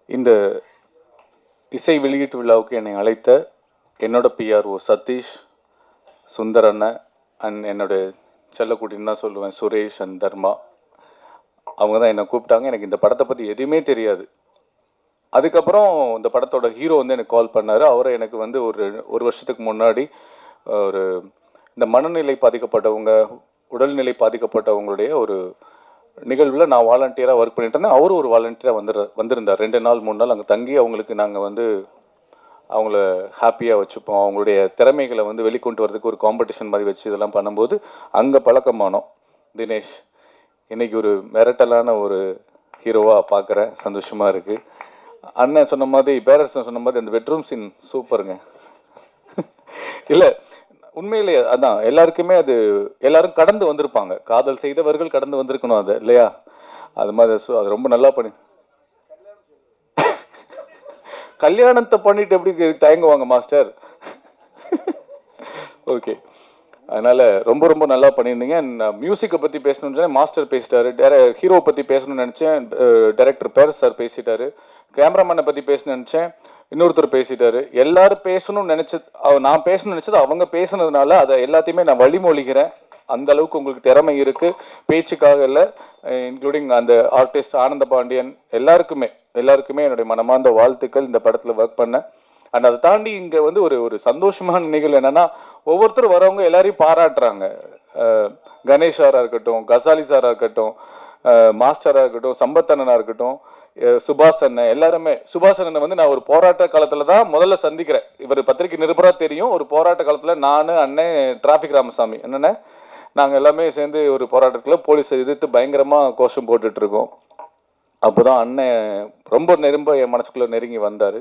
இந்த இசை வெளியீட்டு விழாவுக்கு என்னை அழைத்த என்னோட பிஆர்ஓ சதீஷ், சுந்தர் அண்ணன் அண்ட் என்னோட செல்லக்குட்டின்னு தான் சொல்லுவேன், சுரேஷ் அண்ட் தர்மா. அவங்க தான் என்னை கூப்பிட்டாங்க. எனக்கு இந்த படத்தை பற்றி எதுவுமே தெரியாது. அதுக்கப்புறம் இந்த படத்தோட ஹீரோ வந்து எனக்கு கால் பண்ணார். அவரை எனக்கு வந்து ஒரு வருஷத்துக்கு முன்னாடி ஒரு இந்த மனநிலை பாதிக்கப்பட்டவங்க, உடல்நிலை பாதிக்கப்பட்டவங்களுடைய ஒரு நிகழ்வில் நான் வாலண்டியராக ஒர்க் பண்ணிட்டு இருந்தேன். அவரும் ஒரு வாலண்டியராக வந்திருந்தார். 2 நாள் 3 நாள் அங்கே தங்கி அவங்களுக்கு நாங்கள் வந்து அவங்கள ஹாப்பியாக வச்சுப்போம். அவங்களுடைய திறமைகளை வந்து வெளிக்கொண்டு வரதுக்கு ஒரு காம்படிஷன் மாதிரி வச்சு இதெல்லாம் பண்ணும்போது அங்கே பழக்கமானோம். தினேஷ் இன்றைக்கி ஒரு மிரட்டலான ஒரு ஹீரோவாக பார்க்குறேன். சந்தோஷமாக இருக்குது. அண்ணன் சொன்ன மாதிரி, பேரரசன் சொன்ன மாதிரி அந்த பெட்ரூம் சீன் சூப்பருங்க. இல்லை உண்மையிலேயே அதான் எல்லாருக்குமே அது எல்லாரும் கடந்து வந்திருப்பாங்க. காதல் செய்தவர்கள் கடந்து வந்திருக்கணும் அது இல்லையா? அது மாதிரி அது ரொம்ப நல்லா பண்ணி கல்யாணத்தை பண்ணிட்டு எப்படி தயங்குவாங்க மாஸ்டர்? ஓகே, அதனால் ரொம்ப ரொம்ப நல்லா பண்ணியிருந்தீங்க. மியூசிக்கை பற்றி பேசணுன்னு மாஸ்டர் பேசிட்டாரு. ஹீரோவை பற்றி பேசணும்னு நினச்சேன், டைரக்டர் பேரஸ் சார் பேசிட்டாரு. கேமராமேனை பற்றி பேசணும்னு நினச்சேன், இன்னொருத்தர் பேசிட்டாரு. எல்லாரும் பேசணும்னு நான் பேசணும்னு நினச்சது அவங்க பேசுனதுனால அதை எல்லாத்தையுமே நான் வழிமொழிகிறேன். அந்த அளவுக்கு உங்களுக்கு திறமை இருக்குது. பேச்சுக்காக இல்லை, இன்க்ளூடிங் அந்த ஆர்டிஸ்ட் ஆனந்த பாண்டியன் எல்லாருக்குமே என்னுடைய மனமார்ந்த வாழ்த்துக்கள். இந்த படத்தில் ஒர்க் பண்ணேன். அண்ட் அதை தாண்டி இங்கே வந்து ஒரு சந்தோஷமான நிகழ்வு என்னென்னா, ஒவ்வொருத்தரும் வரவங்க எல்லாரையும் பாராட்டுறாங்க. கணேஷ் சாராக இருக்கட்டும், கசாலி சாராக இருக்கட்டும், மாஸ்டராக இருக்கட்டும், சம்பத் அண்ணனாக இருக்கட்டும், சுபாஷ் அண்ணன், எல்லாருமே. சுபாஷ் அண்ணனை வந்து நான் ஒரு போராட்ட காலத்தில் தான் முதல்ல சந்திக்கிறேன். இவர் பத்திரிகை நிருபராக தெரியும். ஒரு போராட்ட காலத்தில் நான், அண்ணன் டிராஃபிக் ராமசாமி என்னென்ன நாங்கள் எல்லாமே சேர்ந்து ஒரு போராட்டத்தில் போலீஸை எதிர்த்து பயங்கரமாக கோஷம் போட்டுட்ருக்கோம். அப்போ தான் அண்ணன் ரொம்ப என் மனசுக்குள்ளே நெருங்கி வந்தார்.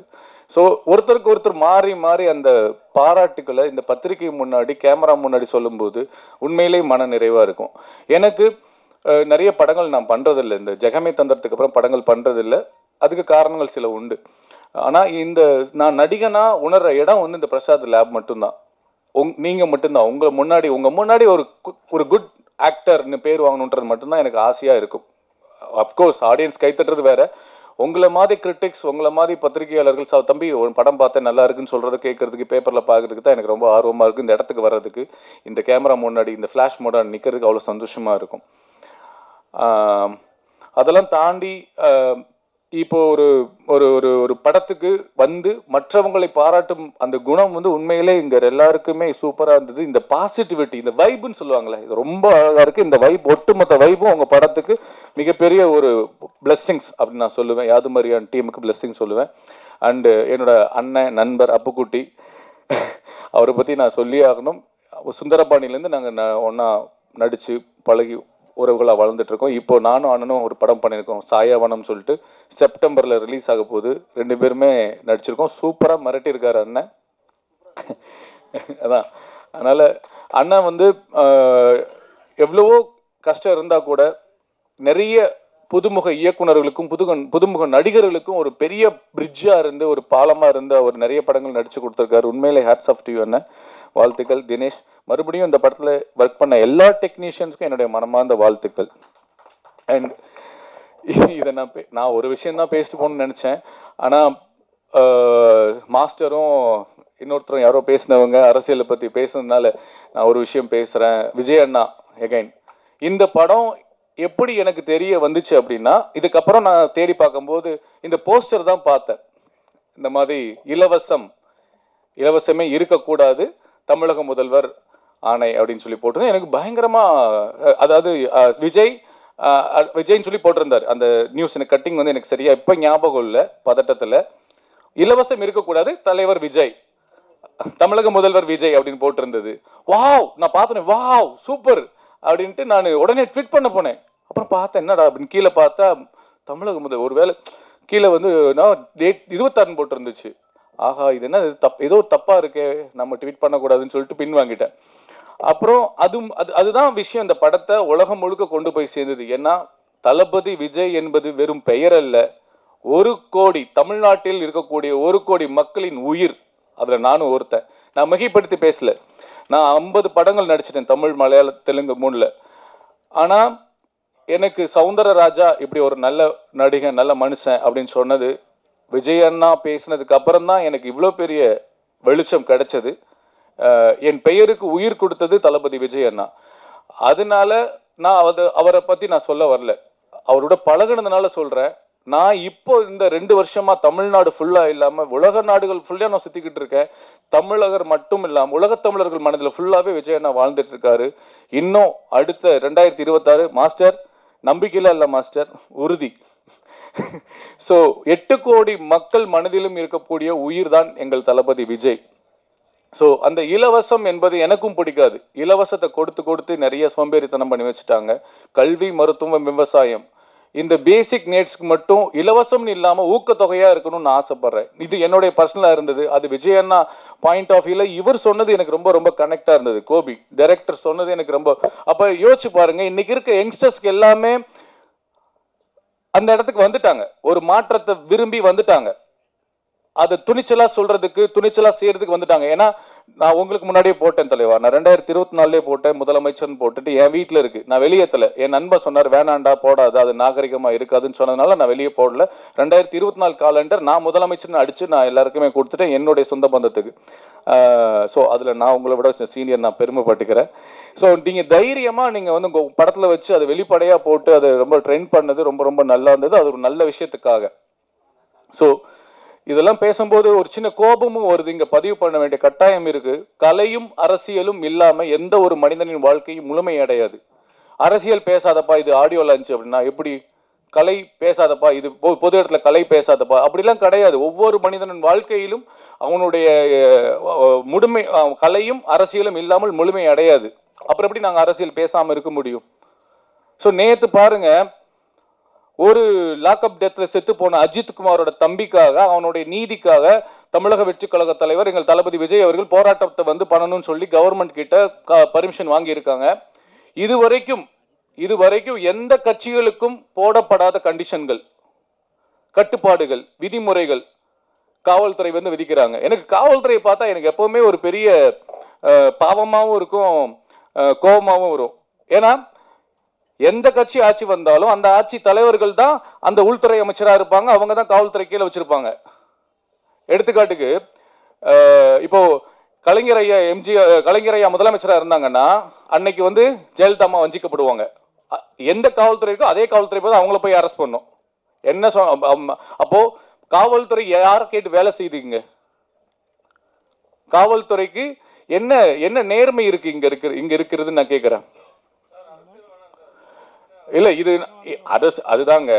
ஸோ ஒருத்தருக்கு ஒருத்தர் மாறி மாறி அந்த பாராட்டுக்களை இந்த பத்திரிகை முன்னாடி, கேமரா முன்னாடி சொல்லும்போது உண்மையிலே மன நிறைவாக இருக்கும். எனக்கு நிறைய படங்கள் நான் பண்ணுறதில்லை. இந்த ஜெகமே தந்திரத்துக்கு அப்புறம் படங்கள் பண்ணுறதில்லை. அதுக்கு காரணங்கள் சில உண்டு. ஆனால் நான் நடிகனாக உணர்கிற இடம் வந்து இந்த பிரசாத் லேப் மட்டும்தான். நீங்கள் மட்டும்தான். உங்கள் முன்னாடி ஒரு குட் ஆக்டர்னு பேர் வாங்கணுன்றது மட்டும்தான் எனக்கு ஆசையாக இருக்கும். அஃப்கோர்ஸ் ஆடியன்ஸ் கைத்தட்டுறது வேறு. உங்களை மாதிரி கிரிட்டிக்ஸ், உங்களை மாதிரி பத்திரிகையாளர்கள் தம்பி ஒரு படம் பார்த்தேன் நல்லா இருக்குன்னு சொல்கிறத கேட்குறதுக்கு, பேப்பரில் பார்க்குறதுக்கு தான் எனக்கு ரொம்ப ஆர்வமாக இருக்குது. இந்த இடத்துக்கு வர்றதுக்கு, இந்த கேமரா முன்னாடி, இந்த ஃப்ளாஷ் மோடாக நிற்கிறதுக்கு அவ்வளோ சந்தோஷமாக இருக்கும். அதெல்லாம் தாண்டி இப்போ ஒரு படத்துக்கு வந்து மற்றவங்களை பாராட்டும் அந்த குணம் வந்து உண்மையிலே இங்கே எல்லாருக்குமே சூப்பராக இருந்தது. இந்த பாசிட்டிவிட்டி, இந்த வைப்புன்னு சொல்லுவாங்களே, இது ரொம்ப அழகாக இருக்குது. இந்த வைப், ஒட்டுமொத்த வைப்பும் உங்கள் படத்துக்கு மிகப்பெரிய ஒரு பிளெஸ்ஸிங்ஸ் அப்படின்னு நான் சொல்லுவேன். யாது மாதிரியான டீமுக்கு பிளெஸ்ஸிங் சொல்லுவேன். அண்டு என்னோட அண்ணன் நண்பர் அப்புக்குட்டி, அவரை பற்றி நான் சொல்லி ஆகணும். சுந்தரபாணிலேருந்து நாங்கள் ஒன்றா நடித்து பழகி உறவுகளாக வளர்ந்துட்டுருக்கோம். இப்போ நானும் அண்ணனும் ஒரு படம் பண்ணியிருக்கோம், சாயாவனம்னு சொல்லிட்டு. செப்டம்பரில் ரிலீஸ் ஆக போகுது. 2 பேருமே நடிச்சிருக்கோம். சூப்பராக மிரட்டியிருக்காரு அண்ணன். அதான், அதனால் அண்ணன் வந்து எவ்வளவோ கஷ்டம் இருந்தால் கூட நிறைய புதுமுக இயக்குநர்களுக்கும் புதுமுக நடிகர்களுக்கும் ஒரு பெரிய பிரிட்ஜாக இருந்து, ஒரு பாலமாக இருந்து அவர் நிறைய படங்கள் நடித்து கொடுத்துருக்காரு. உண்மையிலே ஹேட்ஸ் ஆஃப் டு யூ அண்ணன். வாழ்த்துக்கள். தினேஷ், மறுபடியும் இந்த படத்தில் ஒர்க் பண்ண எல்லா டெக்னீஷியன்ஸுக்கும் என்னுடைய மனமார்ந்த வாழ்த்துக்கள். அண்ட் இதை நான் ஒரு விஷயந்தான் பேசிட்டு போகணுன்னு நினச்சேன். ஆனால் மாஸ்டரும் இன்னொருத்தரும் யாரோ பேசினவங்க அரசியலை பற்றி பேசுனதுனால நான் ஒரு விஷயம் பேசுகிறேன். விஜய் அண்ணா எகைன், இந்த படம் எப்படி எனக்கு தெரிய வந்துச்சு அப்படின்னா, இதுக்கப்புறம் நான் தேடி பார்க்கும்போது இந்த போஸ்டர் தான் பார்த்தேன். இந்த மாதிரி இலவசமே இருக்கக்கூடாது, தமிழக முதல்வர் ஆணை அப்படின்னு சொல்லி போட்டு எனக்கு பயங்கரமாக, அதாவது விஜய்ன்னு சொல்லி போட்டிருந்தார் அந்த நியூஸ். எனக்கு கட்டிங் வந்து எனக்கு சரியா இப்போ ஞாபகம் இல்லை, பதட்டத்தில். இலவசம் இருக்கக்கூடாது, தலைவர் விஜய், தமிழக முதல்வர் விஜய் அப்படின்னு போட்டிருந்தது. வாவ், நான் பார்த்தேன், வாவ் சூப்பர் அப்படின்ட்டு நான் உடனே ட்வீட் பண்ண போனேன். அப்புறம் பார்த்தேன் என்னடா அப்படின்னு கீழே பார்த்தா தமிழக முதல் ஒருவேளை கீழே வந்து நான் டேட் 26 போட்டிருந்துச்சு. ஆஹா, இது என்ன ஏதோ தப்பாக இருக்கே, நம்ம ட்வீட் பண்ணக்கூடாதுன்னு சொல்லிட்டு பின் வாங்கிட்டேன். அப்புறம் அதுதான் விஷயம் இந்த படத்தை உலகம் முழுக்க கொண்டு போய் சேர்ந்தது. ஏன்னா தளபதி விஜய் என்பது வெறும் பெயர் அல்ல, 1 கோடி தமிழ்நாட்டில் இருக்கக்கூடிய 1 கோடி மக்களின் உயிர். அதில் நானும் ஒருத்தன். நான் மிகைப்படுத்தி பேசல. நான் 50 படங்கள் நடிச்சிட்டேன், தமிழ், மலையாள, தெலுங்கு 3ல். ஆனால் எனக்கு சௌந்தரராஜா இப்படி ஒரு நல்ல நடிகன், நல்ல மனுஷன் அப்படின்னு சொன்னது விஜய் அண்ணா பேசினதுக்கு அப்புறம் தான் எனக்கு இவ்வளோ பெரிய வெளிச்சம் கிடைச்சது. என் பெயருக்கு உயிர் கொடுத்தது தளபதி விஜய் அண்ணா. அதனால நான் அவரை பற்றி நான் சொல்ல வரல, அவரோட பழகுனதுனால சொல்கிறேன். நான் இப்போ இந்த 2 வருஷமா தமிழ்நாடு ஃபுல்லாக இல்லாமல் உலக நாடுகள் ஃபுல்லாக நான் சுற்றிக்கிட்டு இருக்கேன். தமிழகர் மட்டும் இல்லாமல் உலகத் தமிழர்கள் மனதில் ஃபுல்லாகவே விஜய் அண்ணா வாழ்ந்துட்டு இருக்காரு. இன்னும் அடுத்த 2026 மாஸ்டர் நம்பிக்கையில் இல்லை மாஸ்டர், உறுதி. ஸோ 8 கோடி மக்கள் மனதிலும் இருக்கக்கூடிய உயிர் தான் எங்கள் தளபதி விஜய். ஸோ அந்த இலவசம் என்பது எனக்கும் பிடிக்காது. இலவசத்தை கொடுத்து கொடுத்து நிறைய சோம்பேறித்தனம் பண்ணி வச்சுட்டாங்க. கல்வி, மருத்துவம், விவசாயம், இந்த பேசிக் நீட்ஸ்க்கு மட்டும் இலவசம்னு இல்லாமல் ஊக்கத்தொகையாக இருக்கணும்னு நான் ஆசைப்பட்றேன். இது என்னுடைய பர்சனலாக இருந்தது. அது விஜய் அண்ணா பாயிண்ட் ஆஃப் வியூவில் இவர் சொன்னது எனக்கு ரொம்ப ரொம்ப கனெக்டாக இருந்தது. கோபி டைரக்டர் சொன்னது எனக்கு ரொம்ப, அப்போ யோசிச்சு பாருங்கள், இன்றைக்கி இருக்க யங்ஸ்டர்ஸ்க்கு எல்லாமே அந்த இடத்துக்கு வந்துட்டாங்க, ஒரு மாற்றத்தை விரும்பி வந்துட்டாங்க, அதை துணிச்சலாக சொல்கிறதுக்கு துணிச்சலாக செய்கிறதுக்கு வந்துட்டாங்க. ஏன்னா நான் உங்களுக்கு முன்னாடியே போட்டேன் தலைவா, நான் 2024 போட்டேன், முதலமைச்சர்னு போட்டுட்டு என் வீட்டில் இருக்குது, நான் வெளியேற்றலை. என் நண்பர் சொன்னார் வேணாண்டா போடாது, அது நாகரிகமாக இருக்காதுன்னு சொன்னதுனால நான் வெளியே போடல. 2024 காலண்டர் நான் முதலமைச்சர்னு அடித்து நான் எல்லாருக்குமே கொடுத்துட்டேன், என்னுடைய சொந்த பந்தத்துக்கு. ஸோ அதில் நான் உங்களை விட சீனியர், நான் பெருமைப்பட்டுக்கிறேன். ஸோ நீங்கள் தைரியமாக நீங்கள் வந்து உங்கள் படத்தில் வச்சு அதை வெளிப்படையாக போட்டு அதை ரொம்ப ட்ரெண்ட் பண்ணது ரொம்ப ரொம்ப நல்லா இருந்தது. அது ஒரு நல்ல விஷயத்துக்காக. ஸோ இதெல்லாம் பேசும்போது ஒரு சின்ன கோபமும் வருது, இங்கே பதிவு பண்ண வேண்டிய கட்டாயம் இருக்குது. கலையும் அரசியலும் இல்லாமல் எந்த ஒரு மனிதனின் வாழ்க்கையும் முழுமையடையாது. அரசியல் பேசாதப்பா இது ஆடியோ லான்ச் அப்படின்னா எப்படி, கலை பேசாதப்பா இது பொது இடத்துல கலை பேசாதப்பா அப்படிலாம் கிடையாது. ஒவ்வொரு மனிதனின் வாழ்க்கையிலும் அவனுடைய முழுமை, கலையும் அரசியலும் இல்லாமல் முழுமை அடையாது. அப்புறம் எப்படி நாங்கள் அரசியல் பேசாமல் இருக்க முடியும்? ஸோ நேற்று பாருங்க, ஒரு லாக்அப் டெத்தில் செத்து போன அஜித் குமாரோட தம்பிக்காக, அவனுடைய நீதிக்காக தமிழக வெற்றி கழக தலைவர் எங்கள் தளபதி விஜய் அவர்கள் போராட்டத்தை வந்து பண்ணணும்னு சொல்லி கவர்மெண்ட் கிட்ட பர்மிஷன் வாங்கியிருக்காங்க. இதுவரைக்கும் எந்த கட்சிகளுக்கும் போடப்படாத கண்டிஷன்கள், கட்டுப்பாடுகள், விதிமுறைகள் காவல்துறை வந்து விதிக்கிறாங்க. எனக்கு காவல்துறையை பார்த்தா எனக்கு எப்பவுமே ஒரு பெரிய பாவமாகவும் இருக்கும், கோபமாகவும் வரும். ஏன்னா எந்த கட்சி ஆட்சி வந்தாலும் அந்த ஆட்சி தலைவர்கள் தான் அந்த உள்துறை அமைச்சராக இருப்பாங்க, அவங்க தான் காவல்துறை கீழே வச்சிருப்பாங்க. எடுத்துக்காட்டுக்கு இப்போ கலைஞர் ஐயா முதலமைச்சராக இருந்தாங்கன்னா அன்னைக்கு வந்து ஜெயலலிதா அம்மா வஞ்சிக்கப்படுவாங்க. எந்த காவல்துறை இருக்கோ அதே காவல்துறை போது அவங்கள போய் அரெஸ்ட் பண்ணும். என்ன அப்போ காவல்துறை யாரை கேட்டு வேலை செய்துங்க? காவல்துறைக்கு என்ன என்ன நேர்மை இருக்கு இங்க இருக்கிறது நான் கேட்கிறேன். இல்ல இது அதுதாங்க,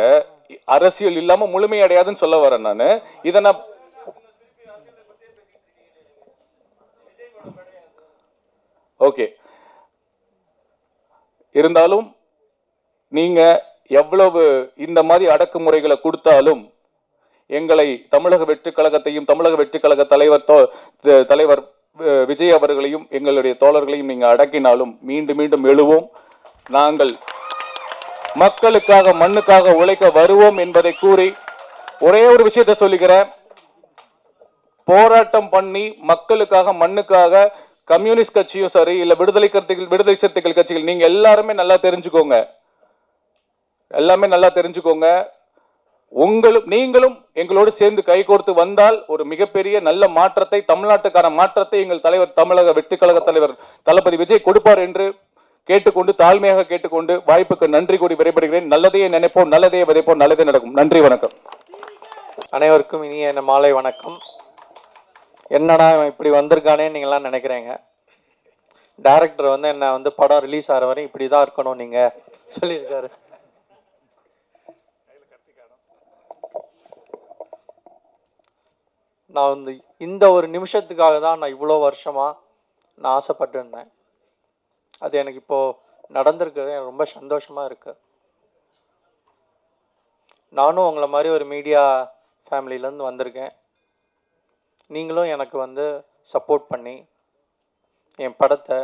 அரசியல் இல்லாம முழுமை அடையாதுன்னு சொல்ல வரேன் நான். இதை நான் ஓகே, இருந்தாலும் நீங்க எவ்வளவு இந்த மாதிரி அடக்குமுறைகளை கொடுத்தாலும் எங்களை தமிழக வெற்றி கழகத்தையும் தமிழக வெற்றி கழக தலைவர் விஜய் அவர்களையும் எங்களுடைய தோழர்களையும் நீங்க அடக்கினாலும் மீண்டும் மீண்டும் எழுவோம். நாங்கள் மக்களுக்காக மண்ணுக்காக உழைக்க வருவோம் என்பதை கூறி ஒரே ஒரு விஷயத்தை சொல்லிக்கிறேன். போராட்டம் பண்ணி மக்களுக்காக மண்ணுக்காக கம்யூனிஸ்ட் கட்சியும் சரி, இல்ல விடுதலை சிறுத்தைகள் கட்சிகள், நீங்க எல்லாருமே நல்லா தெரிஞ்சுக்கோங்க, நீங்களும் எங்களோடு சேர்ந்து கைகோர்த்து வந்தால் ஒரு மிகப்பெரிய நல்ல மாற்றத்தை, தமிழ்நாட்டுக்கான மாற்றத்தை எங்கள் தலைவர் தமிழக வெற்றி கழக தலைவர் தளபதி விஜய் கொடுப்பார் என்று கேட்டுக்கொண்டு, தாழ்மையாக கேட்டுக்கொண்டு வாய்ப்புக்கு நன்றி கூறி விடைபெறுகிறேன். நல்லதையே நினைப்போம், நல்லதையே விதைப்போம், நல்லதே நடக்கும். நன்றி, வணக்கம். அனைவருக்கும் இனிய மாலை வணக்கம். என்னடா இப்படி வந்திருக்கானே நீங்களாம் நினைக்கிறீங்க. டைரக்டர் வந்து என்ன வந்து படம் ரிலீஸ் ஆகிற வரை இப்படி தான் இருக்கணும் நீங்க சொல்லியிருக்காரு. நான் வந்து இந்த ஒரு நிமிஷத்துக்காக தான் நான் இவ்வளோ வருஷமா நான் ஆசைப்பட்டு இருந்தேன். அது எனக்கு இப்போ நடந்திருக்கிறது எனக்கு ரொம்ப சந்தோஷமா இருக்கு. நானும் உங்களை மாதிரி ஒரு மீடியா ஃபேமிலியிலேருந்து வந்திருக்கேன். நீங்களும் எனக்கு வந்து சப்போர்ட் பண்ணி என் படத்தை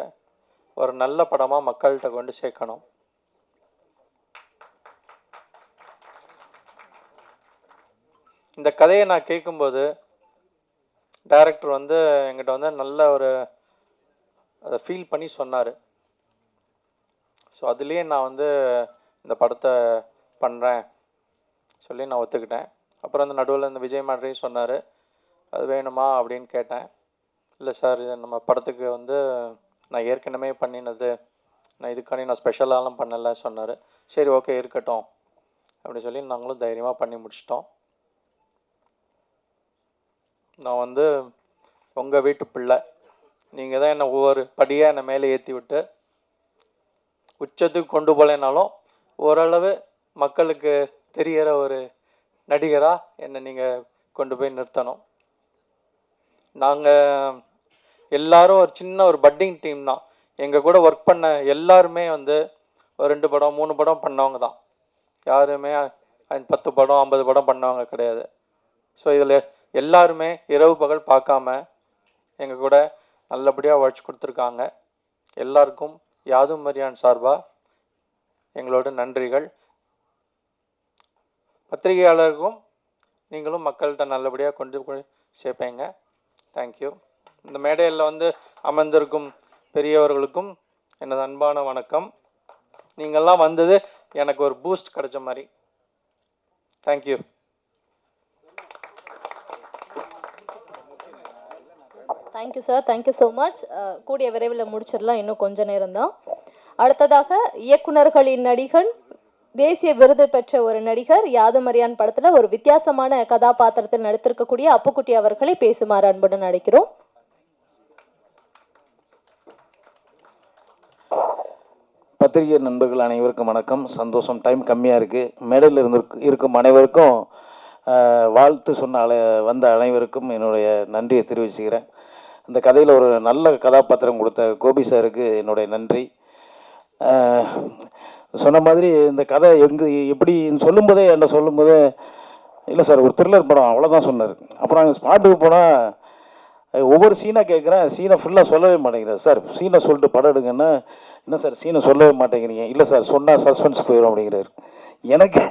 ஒரு நல்ல படமாக மக்கள்கிட்ட கொண்டு சேர்க்கணும். இந்த கதையை நான் கேட்கும்போது டைரக்டர் வந்து என்கிட்ட வந்து நல்ல ஒரு அதை ஃபீல் பண்ணி சொன்னார். ஸோ அதுலேயே நான் வந்து இந்த படத்தை பண்ணுறேன் சொல்லி நான் ஒத்துக்கிட்டேன். அப்புறம் அந்த நடுவில் இந்த விஜய் மேட்ரையும் சொன்னார், அது வேணுமா அப்படின்னு கேட்டேன். இல்லை சார், இது நம்ம படத்துக்கு வந்து நான் ஏற்கனவே பண்ணினது, நான் இதுக்காண்டி நான் ஸ்பெஷலாலாம் பண்ணலை சொன்னார். சரி ஓகே இருக்கட்டும் அப்படி சொல்லி நாங்களும் தைரியமாக பண்ணி முடிச்சிட்டோம். நான் வந்து உங்கள் வீட்டு பிள்ளை, நீங்கள் தான் என்னை ஒவ்வொரு படியாக என்னை மேலே ஏற்றி விட்டு உச்சத்துக்கு கொண்டு போகலைனாலும் ஓரளவு மக்களுக்கு தெரிகிற ஒரு நடிகராக என்னை நீங்கள் கொண்டு போய் நிறுத்தணும். நாங்கள் எல்லாரும் ஒரு சின்ன ஒரு பட்டிங் டீம் தான். எங்கள் கூட ஒர்க் பண்ண எல்லாருமே வந்து ஒரு 2 படம் 3 படம் பண்ணவங்க தான். யாருமே 10 படம் 50 படம் பண்ணவங்க கிடையாது. ஸோ இதில் எல்லாருமே இரவு பகல் பார்க்காம எங்கள் கூட நல்லபடியாக உழைச்சி கொடுத்துருக்காங்க. எல்லாருக்கும் யாதும் மரியான் சார்பாக எங்களோட நன்றிகள். பத்திரிகையாளருக்கும் நீங்களும் மக்கள்கிட்ட நல்லபடியாக கொண்டு போய் சேர்ப்பீங்க. தேங்க்யூ. இந்த மேடையில் வந்து அமர்ந்திருக்கும் பெரியவர்களுக்கும் எனது அன்பான வணக்கம். நீங்கள்லாம் வந்தது எனக்கு ஒரு பூஸ்ட் கிடைச்ச மாதிரி. Thank you. Thank you sir, thank you so much. கூடிய விரைவில் முடிச்சிடலாம், இன்னும் கொஞ்ச நேரம் தான். அடுத்ததாக இயக்குனர்களின் நடிகன், தேசிய விருது பெற்ற ஒரு நடிகர், யாதுமரியான் படத்தில் ஒரு வித்தியாசமான கதாபாத்திரத்தில் நடித்திருக்கக்கூடிய அப்புக்குட்டி அவர்களை பேசுமாறு அன்புடன் அழைக்கிறோம். பத்திரிகை நண்பர்கள் அனைவருக்கும் வணக்கம். சந்தோஷம். டைம் கம்மியாக இருக்குது. மேடையில் இருக்கும் அனைவருக்கும் வாழ்த்து சொன்ன வந்த அனைவருக்கும் என்னுடைய நன்றியை தெரிவிச்சுக்கிறேன். இந்த கதையில் ஒரு நல்ல கதாபாத்திரம் கொடுத்த கோபி சாருக்கு என்னுடைய நன்றி. சொன்ன மாதிரி இந்த கதை எப்படின்னு சொல்லும்போதே என்ன சொல்லும்போதே, இல்லை சார் ஒரு த்ரில்லர் படம் அவ்வளோதான் சொன்னார். அப்புறம் அங்கே ஸ்பாட்டுக்கு போனால் ஒவ்வொரு சீனாக கேட்குறேன், சீனை ஃபுல்லாக சொல்லவே மாட்டேங்கிறேன். சார் சீனை சொல்லிட்டு படம் எடுங்கன்னா, என்ன சார் சீனை சொல்லவே மாட்டேங்கிறீங்க? இல்லை சார் சொன்னால் சஸ்பென்ஸ் போயிடும் அப்படிங்கிறாரு. எனக்கு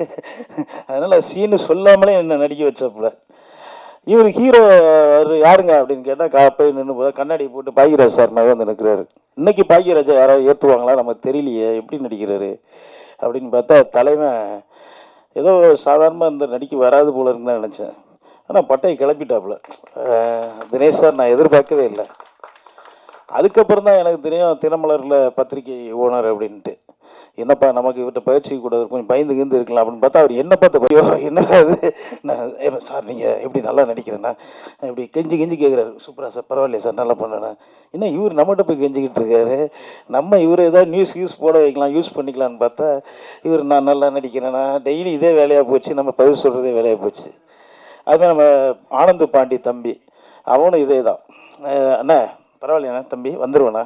அதனால் சீனு சொல்லாமலே என்ன நடிக்க வச்சப்பல. இவர் ஹீரோ யாருங்க அப்படின்னு கேட்டால் போய் நின்று போத கண்ணாடி போட்டு பாக்யராஜ் சார் மாதிரி வந்து நிற்கிறாரு. இன்றைக்கி பாக்யராஜா யாராவது ஏற்றுவாங்களா நமக்கு தெரியலையே, எப்படி நடிக்கிறாரு அப்படின்னு பார்த்தா தலைவன் ஏதோ சாதாரணமாக இந்த நடிக்க வராது போல இருக்குன்னு தான் நினச்சேன். ஆனால் பட்டையை கிளப்பிட்டாப்புல. தினேஷ் சார் நான் எதிர்பார்க்கவே இல்லை. அதுக்கப்புறம் தான் எனக்கு தெரியும் தினமலரில் பத்திரிகை ஓனர் அப்படின்ட்டு. என்னப்பா நமக்கு இவர்கிட்ட பயிற்சி கூட கொஞ்சம் பயந்து கிந்து இருக்கலாம் அப்படின்னு பார்த்தா அவர் என்ன பார்த்து பையோ என்ன அது நான் சார் நீங்கள் எப்படி நல்லா நடிக்கிறேன்னா இப்படி கெஞ்சி கேட்குறாரு. சூப்பராக சார், பரவாயில்லையா சார், நல்லா பண்ணேண்ணா. இன்னும் இவர் நம்மகிட்ட போய் கெஞ்சிக்கிட்டு இருக்காரு. நம்ம இவர் ஏதாவது யூஸ் போட வைக்கலாம், யூஸ் பண்ணிக்கலான்னு பார்த்தா இவர் நான் நல்லா நடிக்கிறேன்னா டெய்லி இதே வேலையாக போச்சு, நம்ம பதில் சொல்கிறதே வேலையாக போச்சு. அதுமாதிரி நம்ம ஆனந்த் பாண்டி தம்பி அவனும் இதே தான். அண்ணா பரவாயில்லையாண்ணா தம்பி வந்துடுவேண்ணா.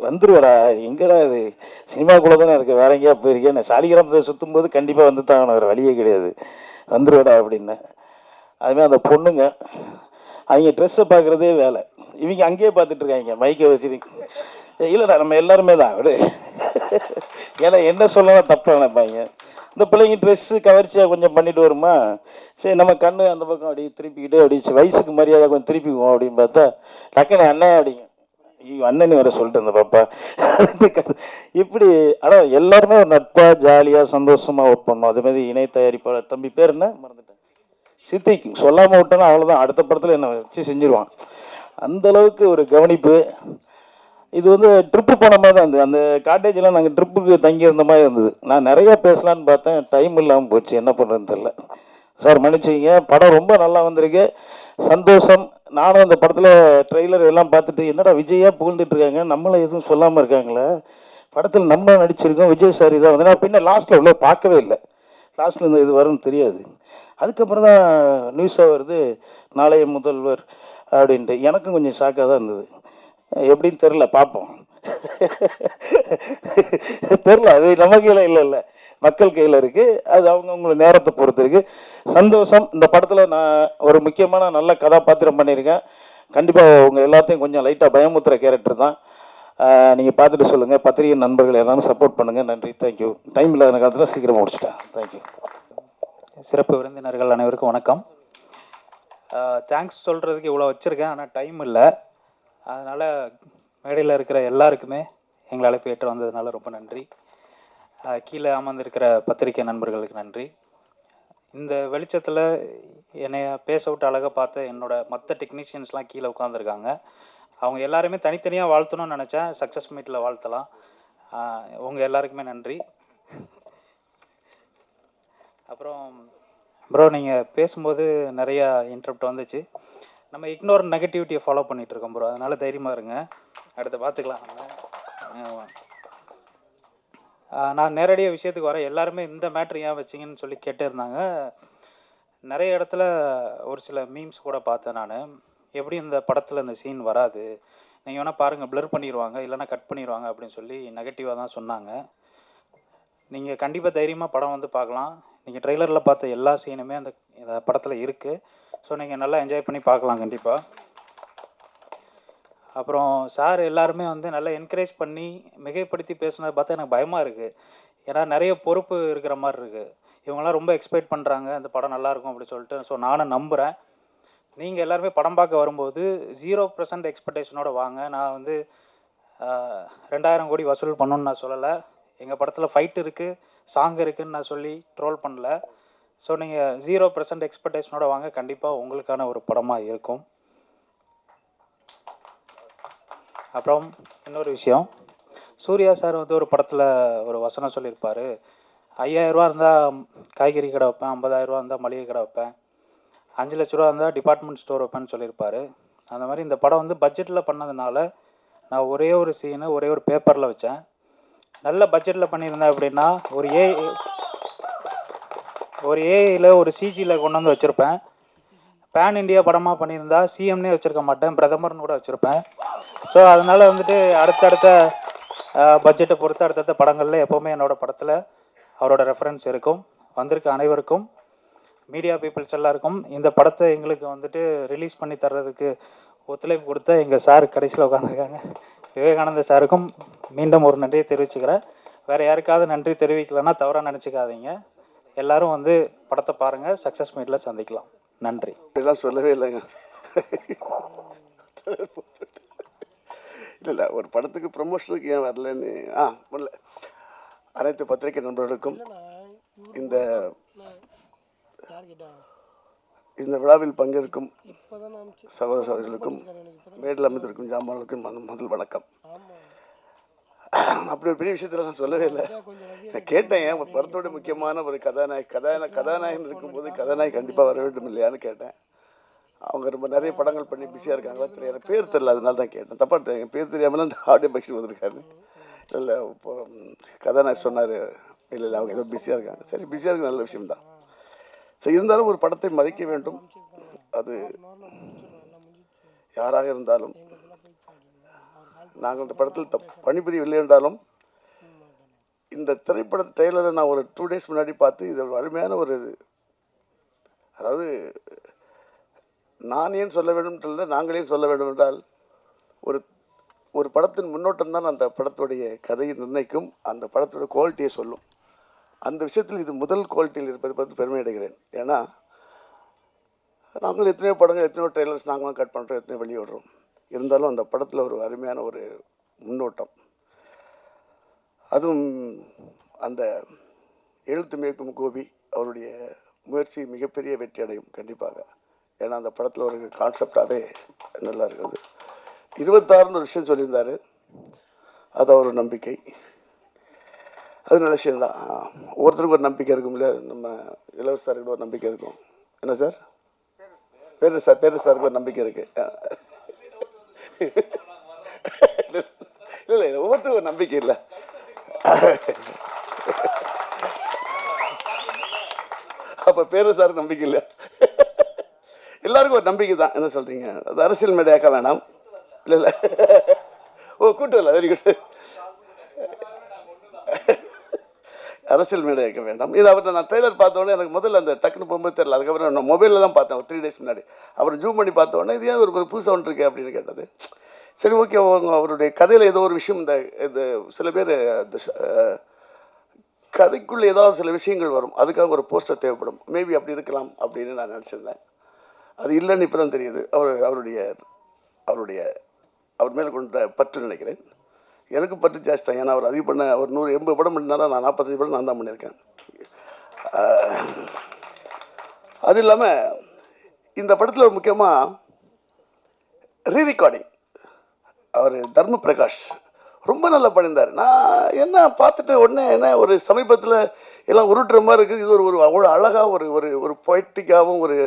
வந்துடுவேடா, எங்கடா இது சினிமாக்குள்ளே தானே இருக்குது, வேற எங்கேயா போயிருக்கேன். நான் சாலிகிராமத்தை சுற்றும் போது கண்டிப்பாக வந்து தான் வேறு வழியே கிடையாது, வந்துடுவேடா அப்படின்னு. அதுமாதிரி அந்த பொண்ணுங்க அவங்க ட்ரெஸ்ஸை பார்க்குறதே வேலை, இவங்க அங்கேயே பார்த்துட்ருக்காங்க மைக்கை வச்சுருக்கு. இல்லைடா நம்ம எல்லாருமே தான் விடு, ஏன்னா என்ன சொல்லலாம் தப்பாக நினைப்பாங்க. இந்த பிள்ளைங்க ட்ரெஸ்ஸு கவர்ச்சியாக கொஞ்சம் பண்ணிட்டு வருமா, சரி நம்ம கண்ணு அந்த பக்கம் அப்படி திருப்பிக்கிட்டு அப்படி வயசுக்கு மரியாதை கொஞ்சம் திருப்பிக்குவோம் அப்படின்னு பார்த்தா டக்குன்னு அண்ணன் அப்படிங்க. ஐயோ அண்ணன் வேற சொல்லிட்டு இருந்த பாப்பா இப்படி. ஆனால் எல்லாருமே ஒரு நட்பாக ஜாலியாக சந்தோஷமாக ஒர்க் பண்ணோம். அதேமாதிரி இணை தயாரிப்பாளர் தம்பி பேர் என்ன மறந்துட்டேன், சித்திக்கு சொல்லாமல் விட்டோன்னா அவ்வளோதான், அடுத்த படத்தில் என்னை வச்சு செஞ்சுருவான். அந்தளவுக்கு ஒரு கவனிப்பு. இது வந்து ட்ரிப்பு போன மாதிரி தான் இருந்தது. அந்த காட்டேஜெலாம் நாங்கள் ட்ரிப்புக்கு தங்கியிருந்த மாதிரி இருந்தது. நான் நிறையா பேசலான்னு பார்த்தேன், டைம் இல்லாமல் போச்சு, என்ன பண்ணுறதுன்னு தெரில. சார் மன்னிச்சிங்க, படம் ரொம்ப நல்லா வந்திருக்கு, சந்தோஷம். நானும் அந்த படத்தில் ட்ரெய்லர் எல்லாம் பார்த்துட்டு என்னடா விஜயாக புகழ்ந்துட்டு இருக்காங்க, நம்மளை எதுவும் சொல்லாமல் இருக்காங்களே, படத்தில் நம்ம நடிச்சிருக்கோம், விஜய் சார் இதான் வந்து. நான் பின்ன லாஸ்ட்டில் இவ்வளோ பார்க்கவே இல்லை, லாஸ்ட்டில் இந்த இது வரும்னு தெரியாது. அதுக்கப்புறம் தான் நியூஸாக வருது நாளைய முதல்வர் அப்படின்ட்டு. எனக்கும் கொஞ்சம் ஷாக்காக தான் இருந்தது. எப்படின்னு தெரில, பார்ப்போம். தெரில, அது நம்ம கையில் இல்லை, மக்கள் கையில் இருக்குது. அது அவங்கவுங்கள நேரத்தை பொறுத்து இருக்குது. சந்தோஷம். இந்த படத்தில் நான் ஒரு முக்கியமான நல்ல கதாபாத்திரம் பண்ணியிருக்கேன். கண்டிப்பாக உங்கள் எல்லாத்தையும் கொஞ்சம் லைட்டாக பயமுத்துற கேரக்டர் தான். நீங்கள் பார்த்துட்டு சொல்லுங்கள். பத்திரிகை நண்பர்கள் எல்லாரும் சப்போர்ட் பண்ணுங்கள். நன்றி, தேங்க்யூ. டைம் இல்லாத காலத்தில் சீக்கிரமாக முடிச்சிட்டேன். தேங்க்யூ. சிறப்பு விருந்தினர்கள் அனைவருக்கும் வணக்கம். தேங்க்ஸ் சொல்கிறதுக்கு இவ்வளோ வச்சுருக்கேன், ஆனால் டைம் இல்லை. அதனால் மேடையில் இருக்கிற எல்லாருக்குமே எங்களை அழைப்பு ஏற்று வந்ததுனால ரொம்ப நன்றி. கீழே அமர்ந்திருக்கிற பத்திரிகை நண்பர்களுக்கு நன்றி. இந்த வெளிச்சத்தில் என்னைய பேச விட்டு அழகாக பார்த்த என்னோட மற்ற டெக்னீஷியன்ஸ்லாம் கீழே உட்காந்துருக்காங்க. அவங்க எல்லாருமே தனித்தனியாக வாழ்த்தணும்னு நினச்சேன். சக்ஸஸ் மீட்டில் வாழ்த்தலாம். உங்கள் எல்லாருக்குமே நன்றி. அப்புறம் ப்ரோ, நீங்கள் பேசும்போது நிறையா இன்டரப்ட் வந்துச்சு. நம்ம இக்னோர் நெகட்டிவிட்டியை ஃபாலோ பண்ணிகிட்ருக்கோம் ப்ரோ. அதனால் தைரியமாக இருங்க, அடுத்து பார்த்துக்கலாம். நான் நேரடியாக விஷயத்துக்கு வரேன். எல்லாருமே இந்த மேட்ரு ஏன் வச்சிங்கன்னு சொல்லி கேட்டே இருந்தாங்க. நிறைய இடத்துல ஒரு சில மீம்ஸ் கூட பார்த்தேன் நான். எப்படி இந்த படத்தில் இந்த சீன் வராது, நீங்கள் வேணால் பாருங்கள், ப்ளர் பண்ணிடுவாங்க, இல்லைனா கட் பண்ணிடுவாங்க அப்படின்னு சொல்லி நெகட்டிவாக தான் சொன்னாங்க. நீங்கள் கண்டிப்பாக தைரியமாக படம் வந்து பார்க்கலாம். நீங்கள் ட்ரெய்லரில் பார்த்த எல்லா சீனுமே அந்த படத்தில் இருக்குது. ஸோ நீங்கள் நல்லா என்ஜாய் பண்ணி பார்க்கலாம் கண்டிப்பாக. அப்புறம் சார் எல்லாருமே வந்து நல்லா என்கரேஜ் பண்ணி மிகைப்படுத்தி பேசுனதை பார்த்தா எனக்கு பயமாக இருக்குது. ஏன்னா நிறைய பொறுப்பு இருக்கிற மாதிரி இருக்குது. இவங்கெல்லாம் ரொம்ப எக்ஸ்பெக்ட் பண்ணுறாங்க அந்த படம் நல்லாயிருக்கும் அப்படின்னு சொல்லிட்டு. ஸோ நானும் நம்புகிறேன். நீங்கள் எல்லாருமே படம் பார்க்க வரும்போது 0% எக்ஸ்பெக்டேஷனோட வாங்க. நான் வந்து 2000 கோடி வசூல் பண்ணணுன்னு நான் சொல்லலை. எங்கள் படத்தில் ஃபைட் இருக்குது, சாங் இருக்குதுன்னு நான் சொல்லி ட்ரோல் பண்ணல. ஸோ நீங்கள் 0% எக்ஸ்பெக்டேஷனோட வாங்க. கண்டிப்பாக உங்களுக்கான ஒரு படமாக இருக்கும். அப்புறம் இன்னொரு விஷயம், சூர்யா சார் வந்து ஒரு படத்தில் ஒரு வசனம் சொல்லியிருப்பார். 5000 ரூபா இருந்தால் காய்கறி கடை வைப்பேன், 50,000 ரூபா இருந்தால் மளிகை கடை வைப்பேன், 5 லட்ச ரூபா இருந்தால் டிபார்ட்மெண்ட் ஸ்டோர் வைப்பேன்னு சொல்லியிருப்பார். அந்த மாதிரி இந்த படம் வந்து பட்ஜெட்டில் பண்ணதுனால நான் ஒரே ஒரு சீனு ஒரே ஒரு பேப்பரில் வச்சேன். நல்ல பட்ஜெட்டில் பண்ணியிருந்தேன் அப்படின்னா ஒரு ஏஐயில் ஒரு சிஜியில் கொண்டு வந்து வச்சுருப்பேன். பேன் இண்டியா படமாக பண்ணியிருந்தா சிஎம்னே வச்சுருக்க மாட்டேன், பிரதமர்னு கூட வச்சுருப்பேன். ஸோ அதனால் வந்துட்டு அடுத்தடுத்த பட்ஜெட்டை பொறுத்து அடுத்தடுத்த படங்களில் எப்போவுமே என்னோடய படத்தில் அவரோட ரெஃபரன்ஸ் இருக்கும். வந்திருக்க அனைவருக்கும், மீடியா பீப்புள்ஸ் எல்லாருக்கும், இந்த படத்தை எங்களுக்கு வந்துட்டு ரிலீஸ் பண்ணி தர்றதுக்கு ஒத்துழைப்பு கொடுத்த எங்கள் சார் கடைசியில் உட்காந்துருக்காங்க விவேகானந்த சாருக்கும் மீண்டும் ஒரு நன்றியை தெரிவிச்சுக்கிறேன். வேறு யாருக்காவது நன்றி தெரிவிக்கலைன்னா தவறாக நினச்சிக்காதீங்க. எல்லாரும் வந்து படத்தை பாருங்கள். சக்ஸஸ் மீட்டில் சந்திக்கலாம். நன்றி. இதெல்லாம் சொல்லவே இல்லைங்க. இல்லை ஒரு படத்துக்கு ப்ரமோஷனுக்கு ஏன் வரலன்னு வரல. அனைத்து பத்திரிகை நண்பர்களுக்கும் இந்த இந்த விழாவில் பங்கேற்கும் சகோதர சகோதரிகளுக்கும் மேடையில் அமைந்திருக்கும் ஜாமான்களுக்கும் முதல் வணக்கம். அப்படி ஒரு பெரிய விஷயத்தில் நான் சொல்லவே இல்லை. நான் கேட்டேன், ஏன் படத்தோட முக்கியமான ஒரு கதாநாயகன் இருக்கும்போது கதாநாயகி கண்டிப்பாக வர வேண்டும் இல்லையான்னு கேட்டேன். அவங்க ரொம்ப நிறைய படங்கள் பண்ணி பிஸியாக இருக்காங்களா தெரியல, எனக்கு பேர் தெரியல, அதனால தான் கேட்டேன். தப்பாக என் பேர் தெரியாமல் அந்த ஆடியோ பக்ஷன் வந்திருக்காரு. இல்லை இப்போ கதாநாயகர் சொன்னார், இல்லை அவங்க ஏதோ பிஸியாக இருக்காங்க. சரி, பிஸியாக இருக்க நல்ல விஷயம்தான். சரி, இருந்தாலும் ஒரு படத்தை மதிக்க வேண்டும். அது யாராக இருந்தாலும், நாங்கள் இந்த படத்தில் பணிபுரியவில்லை என்றாலும் இந்த திரைப்பட ட்ரெய்லரை நான் ஒரு 2 days முன்னாடி பார்த்து இது ஒரு அருமையான ஒரு அதாவது நான் ஏன் சொல்ல வேண்டும் இல்லை, நாங்களே சொல்ல வேண்டும் என்றால் ஒரு படத்தின் முன்னோட்டம் தான் அந்த படத்துடைய கதையை நிர்ணயிக்கும், அந்த படத்தோட குவாலிட்டியை சொல்லும். அந்த விஷயத்தில் இது முதல் குவாலிட்டியில் இருப்பதை பார்த்து பெருமை அடைகிறேன். ஏன்னா நாங்கள் எத்தனையோ படங்கள் எத்தனையோ ட்ரெய்லர்ஸ் நாங்களும் கட் பண்ணுறோம், எத்தனையோ வெளியே விடுறோம். இருந்தாலும் அந்த படத்தில் ஒரு அருமையான ஒரு முன்னோட்டம், அதுவும் அந்த எழுத்து மேற்கும் கோபி அவருடைய முயற்சி மிகப்பெரிய வெற்றி அடையும் கண்டிப்பாக. ஏன்னா அந்த படத்தில் ஒரு கான்செப்டாகவே நல்லா இருக்குது. 26 ஒரு விஷயம் சொல்லியிருந்தார், அது ஒரு நம்பிக்கை, அது நல்ல விஷயம்தான். ஒவ்வொருத்தருக்கும் ஒரு நம்பிக்கை இருக்கும் இல்லையா, நம்ம இளவரசருக்கு ஒரு நம்பிக்கை இருக்கும். என்ன சார் பேரு சாருக்கு ஒரு நம்பிக்கை இருக்குது. இல்லை ஒவ்வொருத்தருக்கும் ஒரு நம்பிக்கை இல்லை. அப்போ பேரு சாருக்கு நம்பிக்கை இல்லை, எல்லாருக்கும் ஒரு நம்பிக்கை தான். என்ன சொல்கிறீங்க, அது அரசியல் மேடையாக்க வேணாம். இல்லை கூட்டம் இல்லை, வெரி குட். அரசியல் மேடையாக்க வேண்டாம். இது அவர் நான் ட்ரெய்லர் பார்த்தோன்னே எனக்கு முதல்ல அந்த டக்குன்னு போகும்போது தெரியல. அதுக்கப்புறம் நான் மொபைலில் தான் பார்த்தேன் ஒரு 3 days முன்னாடி. அப்புறம் ஜூம் பண்ணி பார்த்தோன்னே இது ஏன் ஒரு புதுசாக ஒன்று இருக்கு அப்படின்னு கேட்டது. சரி, ஓகே, அவருடைய கதையில் ஏதோ ஒரு விஷயம், இந்த சில பேர் இந்த கதைக்குள்ளே ஏதாவது சில விஷயங்கள் வரும், அதுக்காக ஒரு போஸ்டர் தேவைப்படும், மேபி அப்படி இருக்கலாம் அப்படின்னு நான் நினச்சிருந்தேன். அது இல்லைன்னு இப்போ தான் தெரியுது. அவர் மேலே கொண்ட பற்று நினைக்கிறேன். எனக்கு பற்று ஜாஸ்தி தான். ஏன்னா அவர் அதிகம் பண்ண ஒரு 180 படம் பண்ணினாரா, நான் 45 படம் நான் தான் பண்ணியிருக்கேன். அது இல்லாமல் இந்த படத்தில் முக்கியமாக ரீரெக்கார்டிங் அவர் தர்ம பிரகாஷ் ரொம்ப நல்லா பண்ணியிருந்தார். நான் என்ன பார்த்துட்டு உடனே என்ன ஒரு சமீபத்தில் எல்லாம் உருட்டுற மாதிரி இருக்குது. இது ஒரு அவ்வளோ அழகாக ஒரு ஒரு ஒரு பொய்ட்டிக்காகவும் ஒரு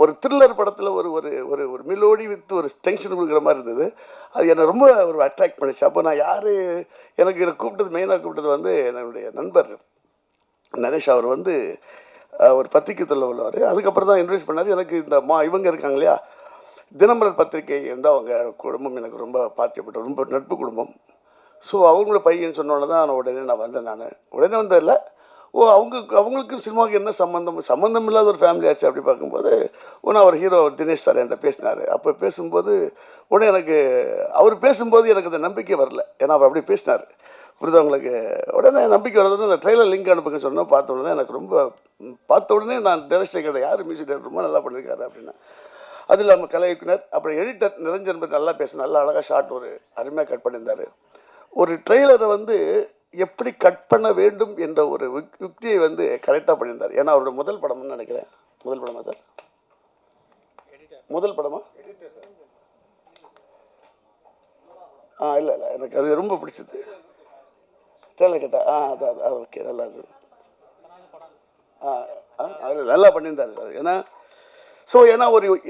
ஒரு த்ரில்லர் படத்தில் ஒரு ஒரு ஒரு ஒரு மிலோடி வித் ஒரு டென்ஷன் கொடுக்குற மாதிரி இருந்தது. அது என்னை ரொம்ப ஒரு அட்ராக்ட் பண்ணிச்சு. அப்போ நான் யார் எனக்கு கூப்பிட்டது மெயினாக கூப்பிட்டது வந்து என்னுடைய நண்பர் நரேஷ். அவர் வந்து ஒரு பத்திரிக்கை தொழில் உள்ளவர். அதுக்கப்புறம் தான் இன்ட்ரடியூஸ் பண்ணார் எனக்கு. இந்த இவங்க இருக்காங்க இல்லையா, தினமலர் பத்திரிகை வந்து அவங்க குடும்பம் எனக்கு ரொம்ப பார்க்கப்பட்ட ரொம்ப நட்பு குடும்பம். ஸோ அவங்களோட பையன் சொன்னோன்னே தான் நான் வந்தேன். உடனே வந்ததில்லை. அவங்களுக்கு சினிமாவுக்கு என்ன சம்மந்தம் இல்லாத ஒரு ஃபேமிலி ஆச்சு. அப்படி பார்க்கும்போது நான் ஒரு ஹீரோ தினேஷ் சார் என்கிட்ட பேசினார். அப்போ பேசும்போது உடனே எனக்கு அவர் பேசும்போது எனக்கு அந்த நம்பிக்கை வரல. ஏன்னா அவர் அப்படி பேசினார். புரிதவங்களுக்கு உடனே நம்பிக்கை வரதுன்னு அந்த ட்ரெயிலர் லிங்க் அனுப்புங்க சொன்னால் பார்த்த உடனே எனக்கு ரொம்ப பார்த்த உடனே நான் தினேஷ் கேட்டேன், யார் மியூசிக் டைரக்டர் ரொம்ப நல்லா பண்ணியிருக்காரு அப்படின்னா. அது இல்லாமல் கலை இயக்குனர் அப்புறம் எடிட்டர் நிரஞ்சன் பற்றி நல்லா பேச நல்லா அழகாக ஷார்ட் ஒரு அருமையாக கட் பண்ணியிருந்தார். ஒரு ட்ரெய்லரை வந்து எப்படி கட் பண்ண வேண்டும் என்ற ஒரு யுக்தியை வந்து கரெக்டாக பண்ணியிருந்தார். ஏன்னா அவரோட முதல் படம்னு நினைக்கிறேன். முதல் படமா சார்? முதல் படமா? இல்லை எனக்கு அது ரொம்ப பிடிச்சது. ட்ரெய்லர் கேட்டா அது ஓகே, நல்லா அது அதில் நல்லா பண்ணியிருந்தார் சார். ஏன்னா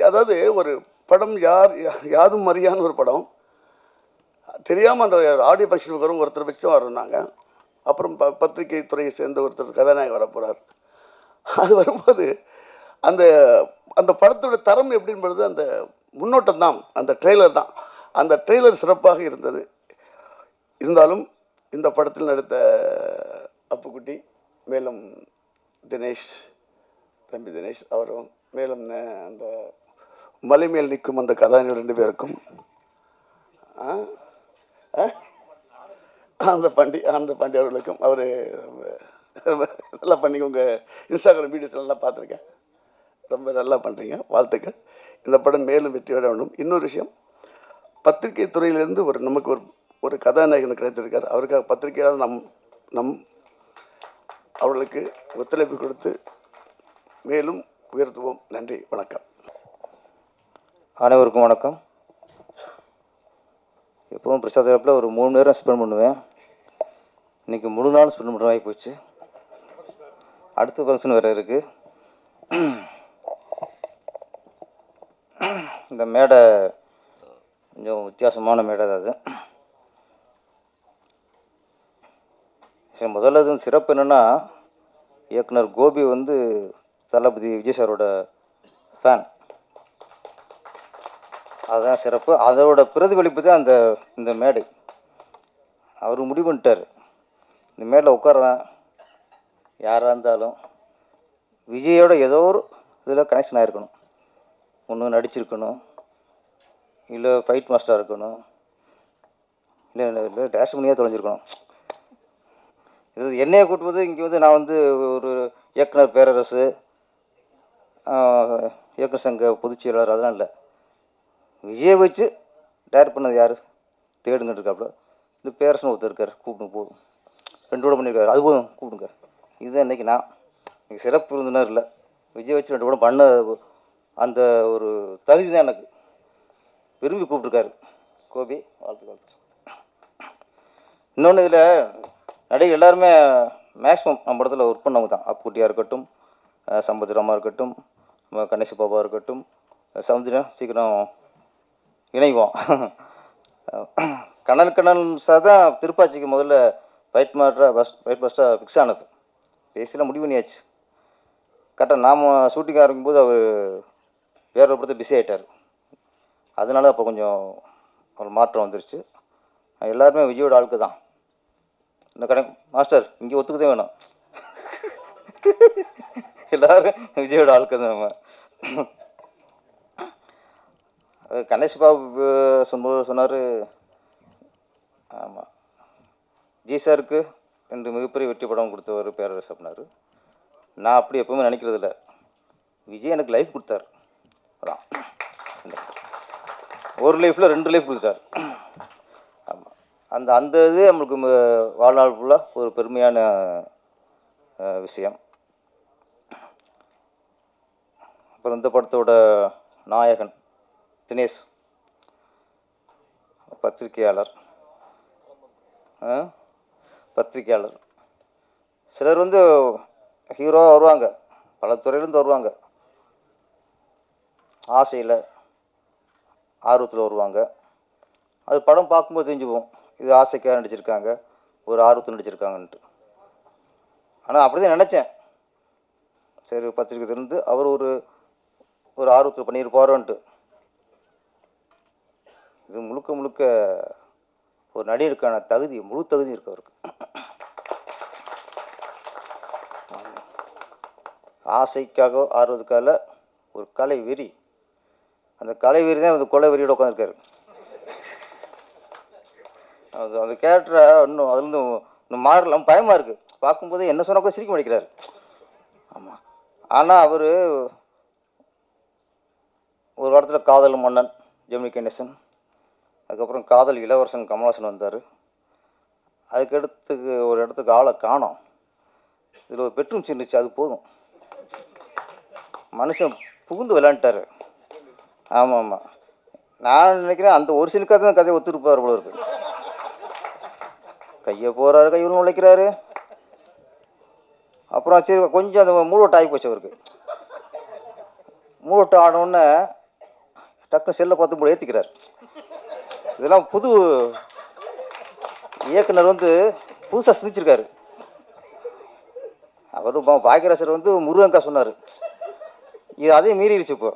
அதாவது ஒரு படம் யாதும் அறியான்னு ஒரு படம் தெரியாமல் அந்த ஆடியோ ஃபங்க்ஷனுக்கு வரும் ஒருத்தர் வச்சு தான் வரோம்னாங்க. அப்புறம் பத்திரிகை துறையை சேர்ந்த ஒருத்தர் கதாநாயகர் வர போகிறார். அது வரும்போது அந்த அந்த படத்தோட தரம் எப்படின்றது அந்த முன்னோட்டம் தான், அந்த ட்ரெய்லர் தான். அந்த ட்ரெய்லர் சிறப்பாக இருந்தது. இருந்தாலும் இந்த படத்தில் நடித்த அப்புக்குட்டி, மேலும் தினேஷ், தம்பி தினேஷ் அவரும், மேலும் அந்த மலைமேல் நிற்கும் அந்த கதாநாயகர் 2 பேருக்கும், அந்த பாண்டி அவர்களுக்கும், அவர் நல்லா பண்ணி உங்கள் இன்ஸ்டாகிராம் வீடியோஸ் எல்லாம் பார்த்துருக்கேன். ரொம்ப நல்லா பண்ணுறீங்க, வாழ்த்துக்கள். இந்த படம் மேலும் வெற்றி பெற வேண்டும். இன்னொரு விஷயம், பத்திரிகை துறையிலேருந்து நமக்கு ஒரு கதாநாயகன் கிடைத்திருக்கார். அவருக்காக பத்திரிகையாளர் நம் அவர்களுக்கு ஒத்துழைப்பு கொடுத்து மேலும் உயர்த்துவோம். நன்றி, வணக்கம். அனைவருக்கும் வணக்கம். எப்பவும் பிரசாத் தரப்பில் ஒரு 3 நேரம் ஸ்பெண்ட் பண்ணுவேன். இன்றைக்கி முழு நாள் ஸ்பெண்ட் பண்ணுற ஆகி போச்சு. அடுத்த ஃபங்க்ஷன் வேறு இருக்குது. இந்த மேடை கொஞ்சம் வித்தியாசமான மேடை தான் அது. சரி, முதல்ல அது சிறப்பு என்னென்னா, இயக்குனர் கோபி வந்து தளபதி விஜய் சாரோட ஃபேன். அதுதான் சிறப்பு. அதோட பிரதிபலிப்பு தான் இந்த மேடை. அவர் முடிவு பண்ணிட்டார், இந்த மேடையில் உட்காருவேன் யாராக இருந்தாலும் விஜயோட ஏதோ ஒரு இதில் கனெக்ஷன் ஆகிருக்கணும். ஒன்று நடிச்சிருக்கணும், இல்லை ஃபைட் மாஸ்டராக இருக்கணும், இல்லை டேஷ் பண்ணியாக தொலைஞ்சிருக்கணும். இது என்னையை கூட்டுவது இங்கே வந்து நான் வந்து ஒரு இயக்குனர் பேரரசு, இயக்குனர் சங்க பொதுச் செயலாளர் அதெல்லாம் இல்லை. விஜயை வச்சு டைரக்ட் பண்ணது யார்? தேடுங்கிட்டு இருக்காப்புல. இந்த பேரரசன் ஒருத்தர் இருக்கார், கூப்பிடுங்க போதும். 2 கூட பண்ணியிருக்காரு, அது போதும் கூப்பிடுங்க. இதுதான் இன்றைக்கி நான் இன்றைக்கி சிறப்பு விருந்தினர் இல்லை, விஜய் வச்சு 2 கூட பண்ண அந்த ஒரு தகுதி தான் எனக்கு. விரும்பி கூப்பிட்ருக்காரு கோபி, வாழ்த்து. இன்னொன்று, இதில் நடிகை எல்லாருமே மேக்ஸிமம் நம்ம படத்தில் ஒர்க் பண்ணவங்க தான். அப்புக்குட்டியாக இருக்கட்டும், சம்பத்ராமா இருக்கட்டும், கணேஷ் பாபா இருக்கட்டும், சமுத்திரம் சீக்கிரம் இணைவோம். கனல் சார் தான் திருப்பாச்சிக்கு முதல்ல ஃபைட் மாஸ்டராக ஃபிக்ஸ் ஆனது. பேசிலாம் முடிவு பண்ணியாச்சு. கரெக்டாக நாம் ஷூட்டிங் ஆரம்பிக்கும்போது அவர் வேற ஒரு படத்தை பிஸி ஆகிட்டார். அதனால அப்போ கொஞ்சம் ஒரு மாற்றம் வந்துருச்சு. எல்லாருமே விஜயோட ஆளுக்கு தான். இந்த கடை மாஸ்டர் இங்கே ஒத்துக்கதே வேணும். எல்லோரும் விஜயோட ஆளுக்கு தான். நம்ம கணேஷ் பாபு சொன்னார், ஆமாம், ஜி சாருக்கு 2 மிகப்பெரிய வெற்றி படம் கொடுத்தவர் பேரரசு அப்படின்னாரு. நான் அப்படி எப்பவுமே நினைக்கிறதில்ல. விஜய் எனக்கு லைஃப் கொடுத்தார். அதான் ஒரு லைஃப்பில் 2 லைஃப் கொடுத்தார். ஆமாம், அந்த இது நம்மளுக்கு வாழ்நாள் ஃபுல்லாக ஒரு பெருமையான விஷயம். அப்புறம் இந்த படத்தோட நாயகன் தினேஷ், பத்திரிகையாளர். பத்திரிகையாளர் சிலர் வந்து ஹீரோவாக வருவாங்க, பல துறையிலேருந்து வருவாங்க, ஆசையில் ஆர்வத்தில் வருவாங்க. அது படம் பார்க்கும்போது தெரிஞ்சுக்குவோம், இது ஆசைக்காக நடிச்சிருக்காங்க, ஒரு ஆர்வத்தில் நடிச்சிருக்காங்கன்ட்டு. ஆனால் அப்படி தான் நினச்சேன். சரி, பத்திரிக்கை திறந்து அவர் ஒரு ஆர்வத்தில் பண்ணியிருப்பாரோன்ட்டு. இது முழுக்க முழுக்க ஒரு நடிகருக்கான தகுதி, முழு தகுதி இருக்கு அவருக்கு. ஆசைக்காக ஆர்வத்துக்காக ஒரு கலை வெறி, அந்த கலை வெறி தான் அந்த கொலை வெறியோட உட்காந்துருக்காரு. அந்த கேரக்டரை இன்னும் அதுலேருந்து இன்னும் மாறலாம், பயமாக இருக்குது. பார்க்கும்போது என்ன சொன்னால் கூட சிரிக்க மாட்டேங்கிறாரு. ஆமாம். ஆனால் அவர் ஒரு இடத்துல காதல் மன்னன் ஜெமினி கணேசன், அதுக்கப்புறம் காதல் இளவரசன் கமலஹாசன் வந்தார். அதுக்கடுத்து ஒரு இடத்துக்கு ஆளை காணோம். இதில் ஒரு பெட்ரூம் சின்னுச்சு, அது போதும், மனுஷன் புகுந்து விளையாண்டார். ஆமாம் ஆமாம், நான் நினைக்கிறேன் அந்த ஒரு சினுக்காக தான் கதையை ஒத்துருப்பார் போல இருக்கு. கையை போகிறாரு, கையில் உழைக்கிறாரு. அப்புறம் சரி கொஞ்சம் அந்த மூடோட்டம் ஆகி போச்சு அவருக்கு. மூடோட்டம் ஆனோடனே டக்குனு செல்லை பார்த்து கூட ஏற்றிக்கிறார். இதெல்லாம் புது இயக்குனர் வந்து புதுசாக சிந்திச்சிருக்காரு. அவர் பாக்கியராஜர் வந்து முருகங்கா சொன்னார், இது அதையும் மீறிடுச்சு. இப்போ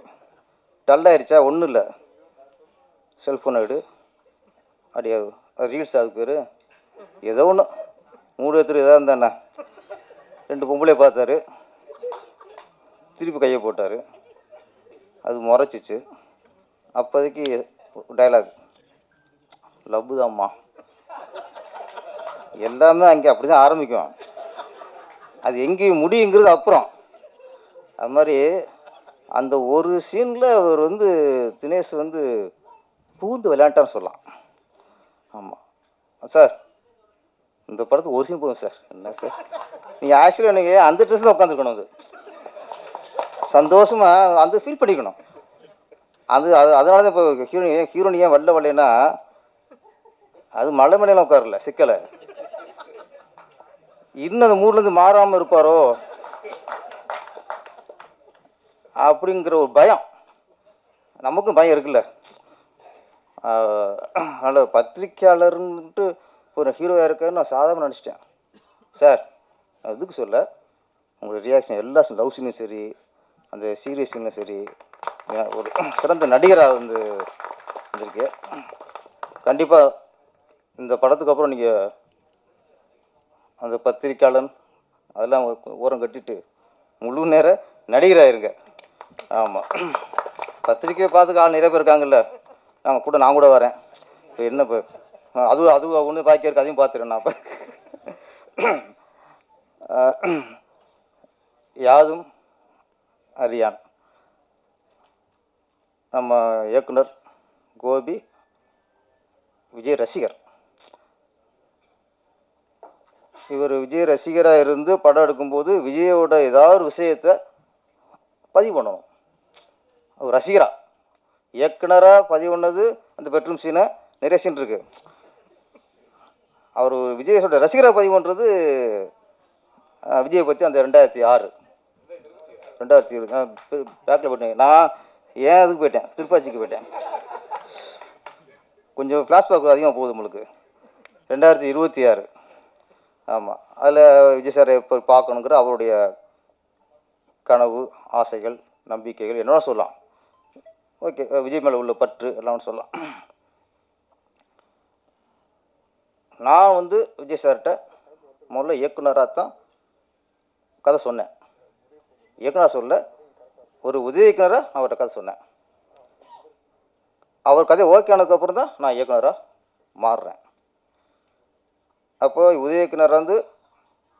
டல்லாயிருச்சா, ஒன்றும் இல்லை, செல்ஃபோனை எடு, அப்படியே ரீல்ஸ் அதுக்கு பேர் ஏதோ ஒன்று மூடு எடுத்துரு எதாவது இருந்தாண்ணா. 2 பொம்பளையை பார்த்தாரு, திருப்பி கையை போட்டார், அது முறைச்சிச்சு. அப்போதைக்கு டைலாக், லவ் தான்மா. எல்லாமே அங்கே அப்படி தான் ஆரம்பிக்கும், அது எங்கேயும் முடியுங்கிறது அப்புறம். அது மாதிரி அந்த ஒரு சீனில் அவர் வந்து தினேஷ் வந்து பூந்து விளையாண்டான்னு சொல்லலாம். ஆமாம் சார், இந்த படத்துக்கு ஒரு சீன் போதும் சார். என்ன சார் நீங்கள் ஆக்சுவலாக நீங்கள் அந்த ட்ரெஸ் தான் உட்காந்துருக்கணும், அது சந்தோஷமாக அந்த ஃபீல் பண்ணிக்கணும். அதனால தான் இப்போ ஹீரோனி ஏன் வரலன்னா, அது மலை மலையெல்லாம் உட்காரல, சிக்கலை இன்னும் அந்த மூட்லேருந்து மாறாமல் இருப்பாரோ அப்படிங்கிற ஒரு பயம், நமக்கும் பயம் இருக்குல்ல. அதனால் பத்திரிக்கையாளர்ன்ட்டு ஒரு ஹீரோவாக இருக்காரு நான் சாதாரண நினச்சிட்டேன். சார் இதுக்கு சொல்ல, உங்களோட ரியாக்ஷன் எல்லா லவ் சீனும் சரி, அந்த சீரியஸ் சீனும் சரி, ஒரு சிறந்த நடிகராக வந்து வந்திருக்கு. கண்டிப்பாக இந்த படத்துக்கு அப்புறம் நீங்கள் அந்த பத்திரிக்கையாளன் அதெல்லாம் ஓரம் கட்டிட்டு முழு நேர நடிகராயிருங்க. ஆமாம், பத்திரிக்கையை பார்த்துக்க ஆள் நிறைய பேர் இருக்காங்கல்ல, நான் கூட வரேன். இப்போ என்ன இப்போ அது ஒன்று பாக்கி இருக்கு, அதையும் பார்த்துறேன் நான். இப்போ யாதும் அறியான் நம்ம இயக்குனர் கோபி விஜய் ரசிகர். இவர் விஜய் ரசிகராக இருந்து படம் எடுக்கும்போது விஜயோட ஏதாவது ஒரு விஷயத்தை பதிவு பண்ணணும். அவர் ரசிகரா இயக்குனராக பதிவு பண்ணது அந்த பெட்ரூம் சீனை, நிறைய சீன் இருக்குது. அவர் விஜயோட ரசிகராக பதிவு பண்ணுறது விஜயை பற்றி அந்த 2006 2020 பேக்கில் போயிட்டேன். நான் ஏன் அதுக்கு போயிட்டேன், திருப்பாச்சிக்கு போயிட்டேன். கொஞ்சம் ஃப்ளாஷ்பேக் அதிகமாக போகுது உங்களுக்கு. 2026 ஆமாம், அதில் விஜய் சார் எப்போ பார்க்கணுங்கிற அவருடைய கனவு, ஆசைகள், நம்பிக்கைகள் என்னென்ன சொல்லலாம். ஓகே, விஜய் மேலே உள்ள பற்று எல்லாம் சொல்லலாம். நான் வந்து விஜய் சார்கிட்ட முதல்ல இயக்குனராக தான் கதை சொன்னேன். இயக்குனராக சொல்ல, ஒரு உதவி இயக்குனராக அவர்கிட்ட கதை சொன்னேன். அவர் கதை ஓகே ஆனதுக்கப்புறம் தான் நான் இயக்குனராக மாறுறேன். அப்போது உதவி இயக்குனராக வந்து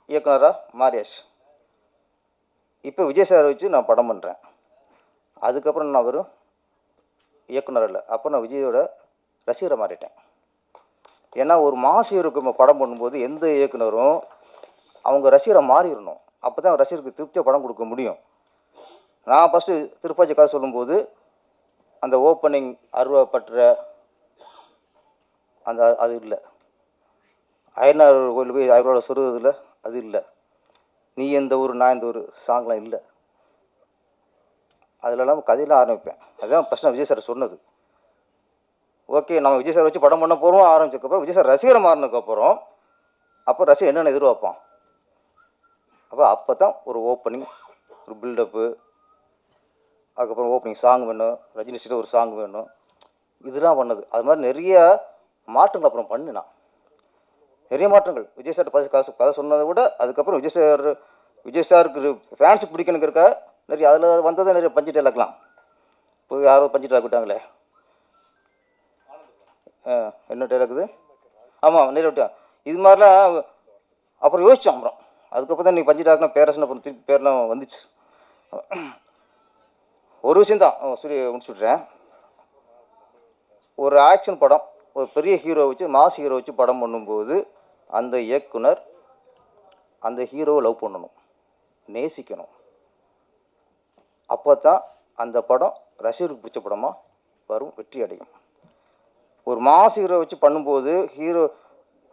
இயக்குனராக மாறியாச்சு. இப்போ விஜய் சார் வச்சு நான் படம் பண்ணுறேன். அதுக்கப்புறம் நான் வெறும் இயக்குனர் இல்லை, அப்போ நான் விஜயோட ரசிகரை மாறிட்டேன். ஏன்னா ஒரு மாசு இருக்கும் படம் பண்ணும்போது எந்த இயக்குனரும் அவங்க ரசிகரை மாறிடணும், அப்போ தான் ரசிகருக்கு திருப்தியாக படம் கொடுக்க முடியும். நான் ஃபஸ்ட்டு திருப்பாச்சி கதை சொல்லும்போது அந்த ஓப்பனிங் அருவப்பற்ற அந்த அது இல்லை, அயனார் கோயில் போய் அவரோட சொருவதில் அது இல்லை, நீ எந்த ஊர் நான் எந்த ஊர் சாங்லாம் இல்லை. அதிலலாம் கதையெல்லாம் ஆரம்பிப்பேன். அதுதான் ஃபஸ்ட் நான் விஜய் சார் சொன்னது. ஓகே, நம்ம விஜய் சார் வச்சு படம் பண்ண போகிறோம் ஆரம்பிச்சதுக்கப்புறம் விஜய் சார் ரசிகரை மாறினதுக்கப்புறம் அப்போ ரசிகர் என்னென்ன எதிர்பார்ப்பான், அப்போ தான் ஒரு ஓப்பனிங், ஒரு பில்டப்பு, அதுக்கப்புறம் ஓப்பனிங் சாங் வேணும், ரஜினி ஸ்ரீ ஒரு சாங் வேணும், இதெல்லாம் பண்ணது. அது மாதிரி நிறைய மாற்றங்கள் அப்புறம் பண்ணினான், நிறைய மாற்றங்கள். விஜய் சார் கதை சொன்னதை விட அதுக்கப்புறம் விஜய் சாருக்கு ஃபேன்ஸுக்கு பிடிக்கணுங்கிறக்கா நிறைய அதில் வந்ததை நிறைய பஞ்சு டைலாக்லாம் இப்போ யாரோ பஞ்சு டைலாக் விட்டாங்களே, என்ன டைலாக் இது, ஆமாம் நிறைய விட்டான். இது மாதிரிலாம் அப்புறம் யோசித்தோம். அப்புறம் அதுக்கப்புறம் தான் நீ பஞ்சு டைலாக்னா பேரரசன் அப்புறம் திருப்பி பேர்லாம் வந்துச்சு. ஒரு விஷயந்தான் சொல்லி முடிச்சு விட்றேன். ஒரு ஆக்ஷன் படம், ஒரு பெரிய ஹீரோ வச்சு மாஸ் ஹீரோ வச்சு படம் பண்ணும்போது அந்த இயக்குனர் அந்த ஹீரோவை லவ் பண்ணணும், நேசிக்கணும். அப்போ தான் அந்த படம் ரசிகருக்கு பிடிச்ச படமாக வரும், வெற்றி அடையும். ஒரு மாஸ் ஹீரோ வச்சு பண்ணும்போது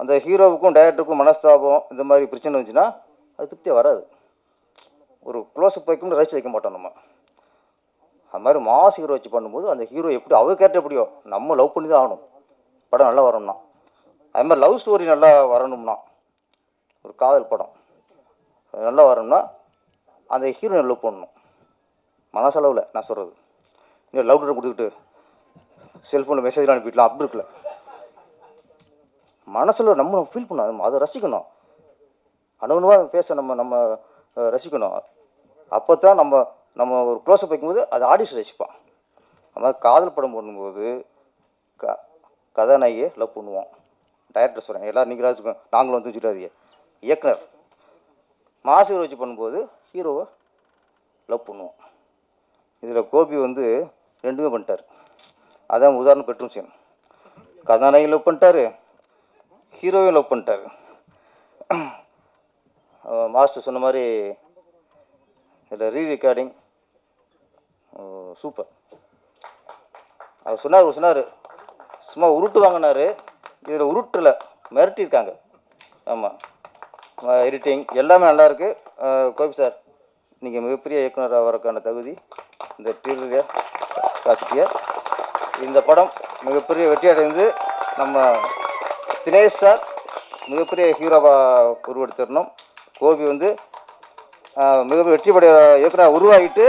அந்த ஹீரோவுக்கும் டைரக்டருக்கும் மனஸ்தாபம் இந்த மாதிரி பிரச்சனை வந்துச்சுன்னா அது திருப்தியாக வராது. ஒரு க்ளோஸ்அப் வைக்கணும்னு ரசிச்சு வைக்க மாட்டோம் நம்ம. அது மாதிரி மாஸ் ஹீரோ வச்சு பண்ணும்போது அந்த ஹீரோ எப்படி அவர் கேரக்டர் எப்படியோ நம்ம லவ் பண்ணி தான் ஆகணும், படம் நல்லா வரணும்னா. அது மாதிரி லவ் ஸ்டோரி நல்லா வரணும்னா, ஒரு காதல் படம் நல்லா வரணும்னா அந்த ஹீரோனை லவ் பண்ணணும். மனசளவில் நான் சொல்கிறது, இன்னும் லவ் லெட்டர் கொடுத்துக்கிட்டு செல்ஃபோனில் மெசேஜ்லாம் அனுப்பிடலாம் அப்படி இருக்குல்ல. மனசில் நம்ம ஃபீல் பண்ணணும், அதை ரசிக்கணும், அணுகுணுவாக பேச நம்ம ரசிக்கணும். அப்போ தான் நம்ம ஒரு க்ளோஸ்அப் வைக்கும்போது அது ஆடியன்ஸ் ரசிப்பான். அது மாதிரி காதல் படம் பண்ணும்போது கதாநாயகியை லவ் பண்ணுவோம். டைரக்டர் சொல்கிறேன், எல்லோரும் நீங்களாக நாங்களும் வந்து சொல்லிடாதீங்க. இயக்குனர் மாஸ் ஹீரோ வச்சு பண்ணும்போது ஹீரோவை லவ் பண்ணுவோம். இதில் கோபி வந்து ரெண்டுமே பண்ணிட்டார். அதான் உதாரணம் பெட்ரூம் சீன். கதாநாயகி லவ் பண்ணிட்டாரு, ஹீரோவையும் லவ் பண்ணிட்டாரு. மாஸ்டர் சொன்ன மாதிரி இதில் ரீரெக்கார்டிங் சூப்பர். அவர் சொன்னார் சும்மா உருட்டு வாங்கினார், இதில் உருட்டில் மிரட்டியிருக்காங்க. ஆமாம், எடிட்டிங் எல்லாமே நல்லாயிருக்கு. கோபி சார், நீங்கள் மிகப்பெரிய இயக்குனராக வரக்கான தகுதி இந்த டீலரில் காட்சிய. இந்த படம் மிகப்பெரிய வெற்றி அடைந்து நம்ம தினேஷ் சார் மிகப்பெரிய ஹீரோவாக உருவெடுத்துடணும். கோபி வந்து மிகப்பெரிய வெற்றி படைய இயக்குனராக உருவாகிட்டு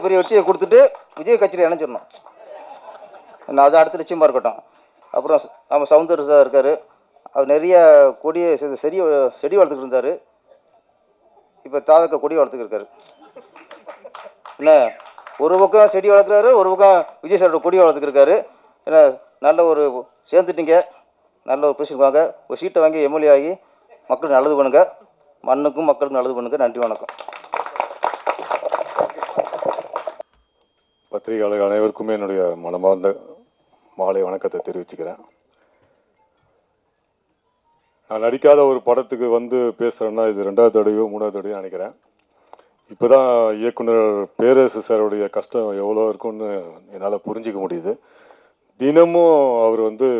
பெரிய வெற்றியை கொடுத்துட்டு விஜய் கட்சியில் இணைஞ்சிடணும். அது அடுத்த லட்சியமாக இருக்கட்டும். அப்புறம் நம்ம சவுந்தர் சார் இருக்கார், அவர் நிறைய செடி வளர்த்துக்கிட்டு இருந்தார். இப்போ தாவக்க கொடி வளர்த்துக்கிட்டு இருக்காரு. என்ன, ஒரு பக்கம் செடி வளர்க்குறாரு, ஒரு பக்கம் விஜய் சாரோட கொடி வளர்த்துக்கிருக்காரு. ஏன்னா நல்ல ஒரு சேர்ந்துட்டீங்க, நல்ல ஒரு பொசிஷன் வாங்க, ஒரு சீட்டை வாங்கி எம்எல்ஏ ஆகி மக்களுக்கு நல்லது பண்ணுங்கள், மண்ணுக்கும் மக்களுக்கும் நல்லது பண்ணுங்கள். நன்றி, வணக்கம். பத்திரிகையாளர்கள் அனைவருக்குமே என்னுடைய மனமார்ந்த மாலை வணக்கத்தை தெரிவிச்சுக்கிறேன். நான் நடிக்காத ஒரு படத்துக்கு வந்து பேசுகிறேன்னா இது 2வது தடவையோ 3வது தடவையோ நினைக்கிறேன். இப்போ தான் இயக்குனர் பேரரசு சாருடைய கஷ்டம் எவ்வளோ இருக்குன்னு என்னால் புரிஞ்சிக்க முடியுது. தினமும் அவர் வந்து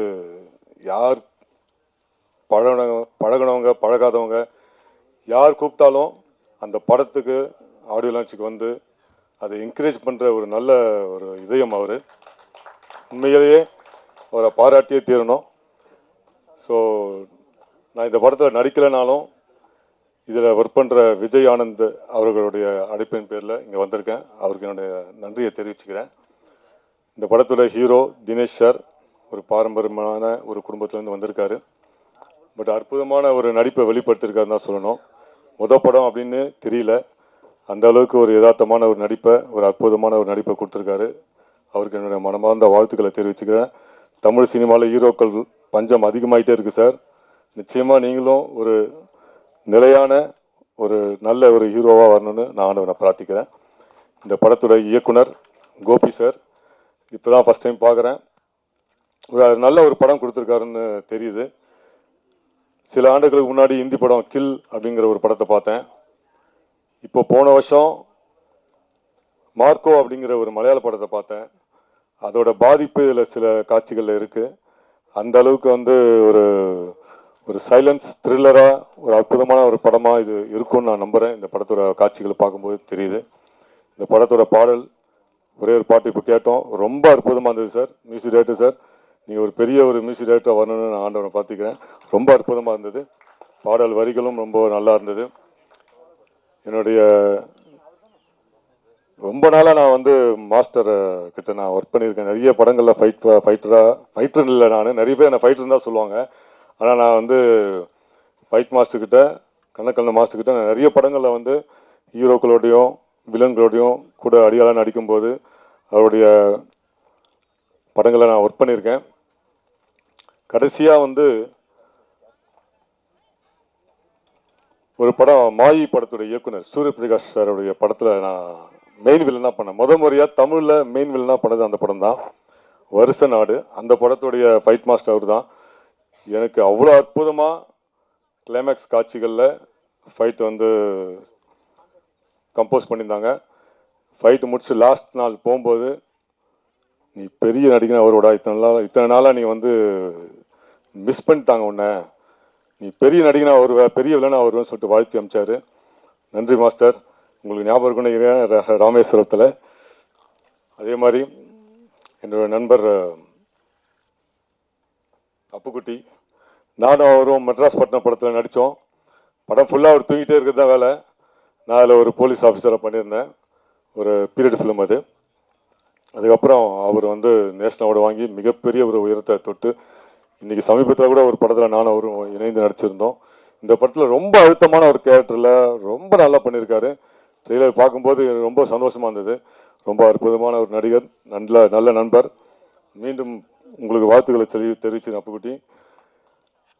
யார் பழகினவங்க பழகாதவங்க யார் கூப்பிட்டாலும் அந்த படத்துக்கு ஆடியோ லான்ச்சுக்கு வந்து அதை என்கரேஜ் பண்ணுற ஒரு நல்ல ஒரு இதயம் அவர். உண்மையிலேயே அவரை பாராட்டியே தீரணும். ஸோ நான் இந்த படத்தில் நடிக்கலைனாலும் இதில் ஒர்க் பண்ணுற விஜய் ஆனந்த் அவர்களுடைய அழைப்பின் பேரில் இங்கே வந்திருக்கேன். அவருக்கு என்னுடைய நன்றியை தெரிவிச்சுக்கிறேன். இந்த படத்தில் ஹீரோ தினேஷ் சார் ஒரு பாரம்பரியமான ஒரு குடும்பத்திலேருந்து வந்திருக்காரு. பட் அற்புதமான ஒரு நடிப்பை வெளிப்படுத்தியிருக்காருன்னு தான் சொல்லணும். படம் அப்படின்னு தெரியல, அந்த அளவுக்கு ஒரு யதார்த்தமான ஒரு நடிப்பை, ஒரு அற்புதமான ஒரு நடிப்பை கொடுத்துருக்காரு. அவருக்கு என்னுடைய மனமார்ந்த வாழ்த்துக்களை தெரிவிச்சுக்கிறேன். தமிழ் சினிமாவில் ஹீரோக்கள் பஞ்சம் அதிகமாகிட்டே இருக்குது சார். நிச்சயமாக நீங்களும் ஒரு நிலையான ஒரு நல்ல ஒரு ஹீரோவாக வரணும்னு நான் ஆண்டவனை பிரார்த்திக்கிறேன். இந்த படத்தோட இயக்குனர் கோபி சார் இப்போ தான் ஃபஸ்ட் டைம் பார்க்குறேன். ஒரு நல்ல ஒரு படம் கொடுத்துருக்காருன்னு தெரியுது. சில ஆண்டுகளுக்கு முன்னாடி ஹிந்தி படம் கில் அப்படிங்கிற ஒரு படத்தை பார்த்தேன். இப்போ போன வருஷம் மார்க்கோ அப்படிங்கிற ஒரு மலையாள படத்தை பார்த்தேன். அதோட பாதிப்பு இதில் சில காட்சிகளில் இருக்குது. அந்த அளவுக்கு வந்து ஒரு ஒரு சைலன்ஸ் த்ரில்லராக ஒரு அற்புதமான ஒரு படமாக இது இருக்கும்னு நான் நம்புகிறேன். இந்த படத்தோட காட்சிகளை பார்க்கும்போது தெரியுது. இந்த படத்தோட பாடல் ஒரே ஒரு பாட்டு இப்போ கேட்டோம், ரொம்ப அற்புதமாக இருந்தது சார். மியூசிக் டைரக்டர் சார், நீங்கள் ஒரு பெரிய ஒரு மியூசிக் டைரக்டராக வரணும்னு நான் ஆண்டவனை பார்த்துக்கிறேன். ரொம்ப அற்புதமாக இருந்தது. பாடல் வரிகளும் ரொம்ப நல்லா இருந்தது. என்னுடைய ரொம்ப நாளாக நான் வந்து மாஸ்டர் கிட்ட நான் ஒர்க் பண்ணியிருக்கேன். நிறைய படங்களில் ஃபைட்டர் இல்லை, நான் நிறைய பேர் என்னை ஃபைட்டர்னு தான் சொல்லுவாங்க. ஆனால் நான் வந்து ஃபைட் மாஸ்டர்கிட்ட, கண்ணக்கண்ண மாஸ்டர்கிட்ட நான் நிறைய படங்களில் வந்து ஹீரோக்களோடையும் வில்லன்களோடையும் கூட அடியாளாக நடிக்கும்போது அவருடைய படங்களை நான் ஒர்க் பண்ணியிருக்கேன். கடைசியாக வந்து ஒரு படம் மாயி படத்துடைய இயக்குனர் சூரியபிரகாஷ் சாருடைய படத்தில் நான் மெயின் வில்லனாக பண்ணேன். முறையாக தமிழில் மெயின் வில்லனாக பண்ணது அந்த படம் தான், வருஷ நாடு. அந்த படத்துடைய ஃபைட் மாஸ்டர் அவர் தான். எனக்கு அவ்வளோ அற்புதமாக கிளைமேக்ஸ் காட்சிகளில் ஃபைட் வந்து கம்போஸ் பண்ணியிருந்தாங்க. ஃபைட்டு முடிச்சு லாஸ்ட் நாள் போகும்போது, நீ பெரிய நடிகன் அவரோட இத்தனை நாளாக நீ வந்து மிஸ் பண்ணிட்டாங்க உன்னை, நீ பெரிய நடிகனாக வருவ, பெரிய வில்லனாக வருவேன்னு சொல்லிட்டு வாழ்த்தி அமிச்சார். நன்றி மாஸ்டர். உங்களுக்கு ஞாபகம் இருக்குன்னு நினைக்கிறேன் ராமேஸ்வரத்தில். அதே மாதிரி என்னோட நண்பர் அப்புக்குட்டி, நானும் அவரும் மெட்ராஸ் பட்டினம் படத்தில் நடித்தோம். படம் ஃபுல்லாக அவர் தூங்கிட்டே இருக்கிறது தான் வேலை. நான் அதில் ஒரு போலீஸ் ஆஃபீஸராக பண்ணியிருந்தேன். ஒரு பீரியட் ஃபிலிம் அது. அதுக்கப்புறம் அவர் வந்து நேஷனல் அவார்டு வாங்கி மிகப்பெரிய ஒரு உயரத்தை தொட்டு இன்றைக்கி சமீபத்தில் கூட ஒரு படத்தில் நானும் அவரும் இணைந்து நடிச்சிருந்தோம். இந்த படத்தில் ரொம்ப அழுத்தமான ஒரு கேரக்டரில் ரொம்ப நல்லா பண்ணியிருக்காரு. ட்ரெய்லர் பார்க்கும்போது ரொம்ப சந்தோஷமாக இருந்தது. ரொம்ப அற்புதமான ஒரு நடிகர், நல்ல நண்பர். மீண்டும் உங்களுக்கு வாழ்த்துக்களை தெரிவிச்சு அப்புக்குட்டி.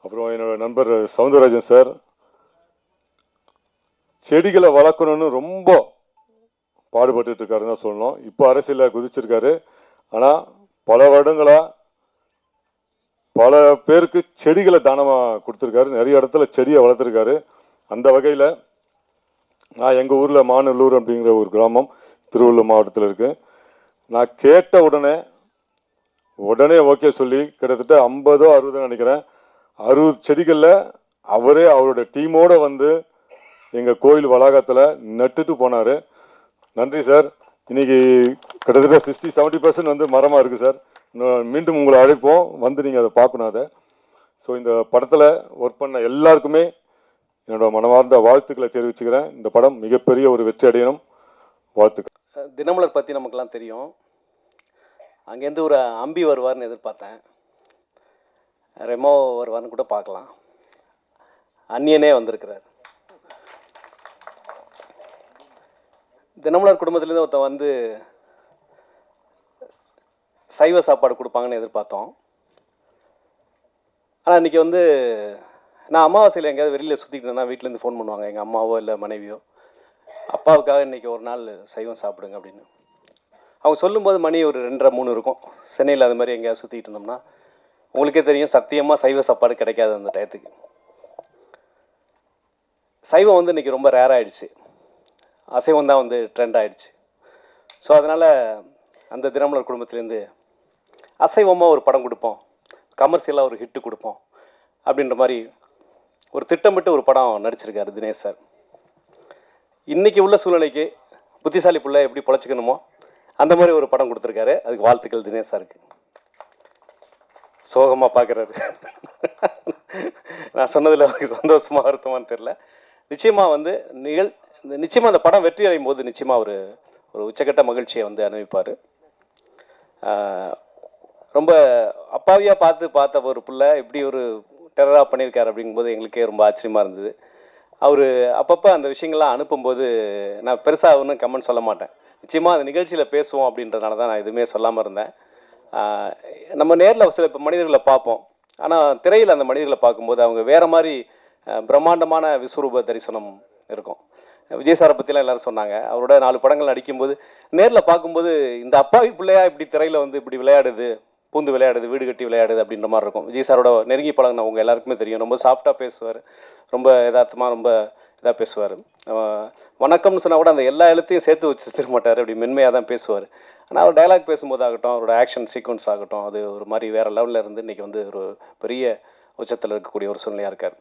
அப்புறம் என்னோடய நண்பர் சவுந்தரராஜன் சார், செடிகளை வளர்க்கணும்னு ரொம்ப பாடுபட்டு இருக்காருன்னு தான் சொல்லணும். இப்போ அரசியலில் குதிச்சிருக்காரு. ஆனால் பல வருடங்களாக பல பேருக்கு செடிகளை தானமாக கொடுத்துருக்காரு. நிறைய இடத்துல செடியை வளர்த்துருக்காரு. அந்த வகையில் நான் எங்கள் ஊரில் மாநல்லூர் அப்படிங்கிற ஒரு கிராமம் திருவள்ளூர் மாவட்டத்தில் இருக்குது. நான் கேட்ட உடனே ஓகே சொல்லி கிட்டத்தட்ட 50 60 நினைக்கிறேன், 60 செடிகளில் அவரே அவரோட டீமோடு வந்து எங்கள் கோயில் வளாகத்தில் நட்டுட்டு போனார். நன்றி சார். இன்றைக்கி கிட்டத்தட்ட 60-70% வந்து மரமாக இருக்குது சார். மீண்டும் உங்களை அழைப்போம், வந்து நீங்கள் அதை பார்க்கணும் அதை. ஸோ இந்த படத்தில் ஒர்க் பண்ண எல்லாருக்குமே என்னோட மனமார்ந்த வாழ்த்துக்களை தெரிவிச்சுக்கிறேன். இந்த படம் மிகப்பெரிய ஒரு வெற்றி அடையணும். வாழ்த்துக்கள். தினமலர் பற்றி நமக்கெல்லாம் தெரியும். அங்கேருந்து ஒரு அம்பி வருவார்னு எதிர்பார்த்தேன். ரெமோ வருவார்னு கூட பார்க்கலாம். அந்நியனே வந்திருக்கிறார். தினமலர் குடும்பத்துலேருந்து ஒருத்தன் வந்து சைவ சாப்பாடு கொடுப்பாங்கன்னு எதிர்பார்த்தோம். ஆனால் இன்றைக்கி வந்து நான் அமாவாசையில் எங்கேயாவது வெளியில் சுற்றிக்கிட்டேன்னா வீட்டிலேருந்து ஃபோன் பண்ணுவாங்க, எங்கள் அம்மாவோ இல்லை மனைவியோ, அப்பாவுக்காக இன்றைக்கி ஒரு நாள் சைவம் சாப்பிடுங்க அப்படின்னு. அவங்க சொல்லும்போது மணி ஒரு 2:30-3 இருக்கும். சென்னையில் அது மாதிரி எங்கேயாவது சுற்றிக்கிட்டு இருந்தோம்னா உங்களுக்கே தெரியும், சத்தியமாக சைவ சாப்பாடு கிடைக்காது அந்த டயத்துக்கு. சைவம் வந்து இன்றைக்கி ரொம்ப ரேர் ஆகிடுச்சு. அசைவம் தான் வந்து ட்ரெண்ட் ஆகிடுச்சு. ஸோ அதனால் அந்த தினமலர் குடும்பத்துலேருந்து அசைவமாக ஒரு படம் கொடுப்போம், கமர்ஷியலாக ஒரு ஹிட்டு கொடுப்போம் அப்படின்ற மாதிரி ஒரு திட்டமிட்டு ஒரு படம் நடிச்சிருக்காரு தினேஷ் சார். இன்றைக்கி உள்ள சூழ்நிலைக்கு புத்திசாலி பிள்ளை எப்படி பொழைச்சிக்கணுமோ அந்த மாதிரி ஒரு படம் கொடுத்துருக்காரு. அதுக்கு வாழ்த்துக்கள் தினேஷ் சாருக்கு. சோகமாக பார்க்குறாரு. நான் சொன்னதில் அவருக்கு சந்தோஷமாக வருத்தமானு தெரில. நிச்சயமாக வந்து நிச்சயமாக அந்த படம் வெற்றி அடையும் போது நிச்சயமாக ஒரு உச்சக்கட்ட மகிழ்ச்சியை வந்து அனுபவிப்பார். ரொம்ப அப்பாவியாக பார்த்த ஒரு பிள்ளை இப்படி ஒரு டெரராக பண்ணியிருக்காரு அப்படிங்கும்போது எங்களுக்கே ரொம்ப ஆச்சரியமாக இருந்தது. அவர் அப்பப்போ அந்த விஷயங்கள்லாம் அனுப்பும்போது நான் பெருசாக ஒன்றும் கமெண்ட் சொல்ல மாட்டேன். நிச்சயமாக அந்த நிகழ்ச்சியில் பேசுவோம் அப்படின்றதுனால தான் நான் எதுவுமே சொல்லாமல் இருந்தேன். நம்ம நேரில் சில மனிதர்களை பார்ப்போம், ஆனால் திரையில் அந்த மனிதர்களை பார்க்கும்போது அவங்க வேறு மாதிரி பிரம்மாண்டமான விஸ்வரூப தரிசனம் இருக்கும். விஜய் சாரை பற்றிலாம் எல்லோரும் சொன்னாங்க. அவரோட 4 படங்கள் நடிக்கும்போது நேரில் பார்க்கும்போது இந்த அப்பாவி பிள்ளையா இப்படி திரையில் வந்து இப்படி விளையாடுது, பூந்து விளையாடுது, வீடு கட்டி விளையாடுது அப்படின்ற மாதிரி இருக்கும். விஜய் சாரோட நெருங்கி பழகினவங்க எல்லாருக்குமே தெரியும். ரொம்ப சாஃப்டாக பேசுவார், ரொம்ப யதார்த்தமாக ரொம்ப இதாக பேசுவார். வணக்கம்னு சொன்னால் கூட அந்த எல்லா எழுத்தையும் சேர்த்து வச்சு தர மாட்டார், அப்படி மென்மையாக தான் பேசுவார். ஆனால் அவர் டைலாக் பேசும்போது ஆகட்டும், அவரோட ஆக்ஷன் சீக்வன்ஸ் ஆகட்டும், அது ஒரு மாதிரி வேறு லெவலில் இருந்து இன்றைக்கி வந்து ஒரு பெரிய உச்சத்தில் இருக்கக்கூடிய ஒரு சூழ்நிலையாக இருக்கார்.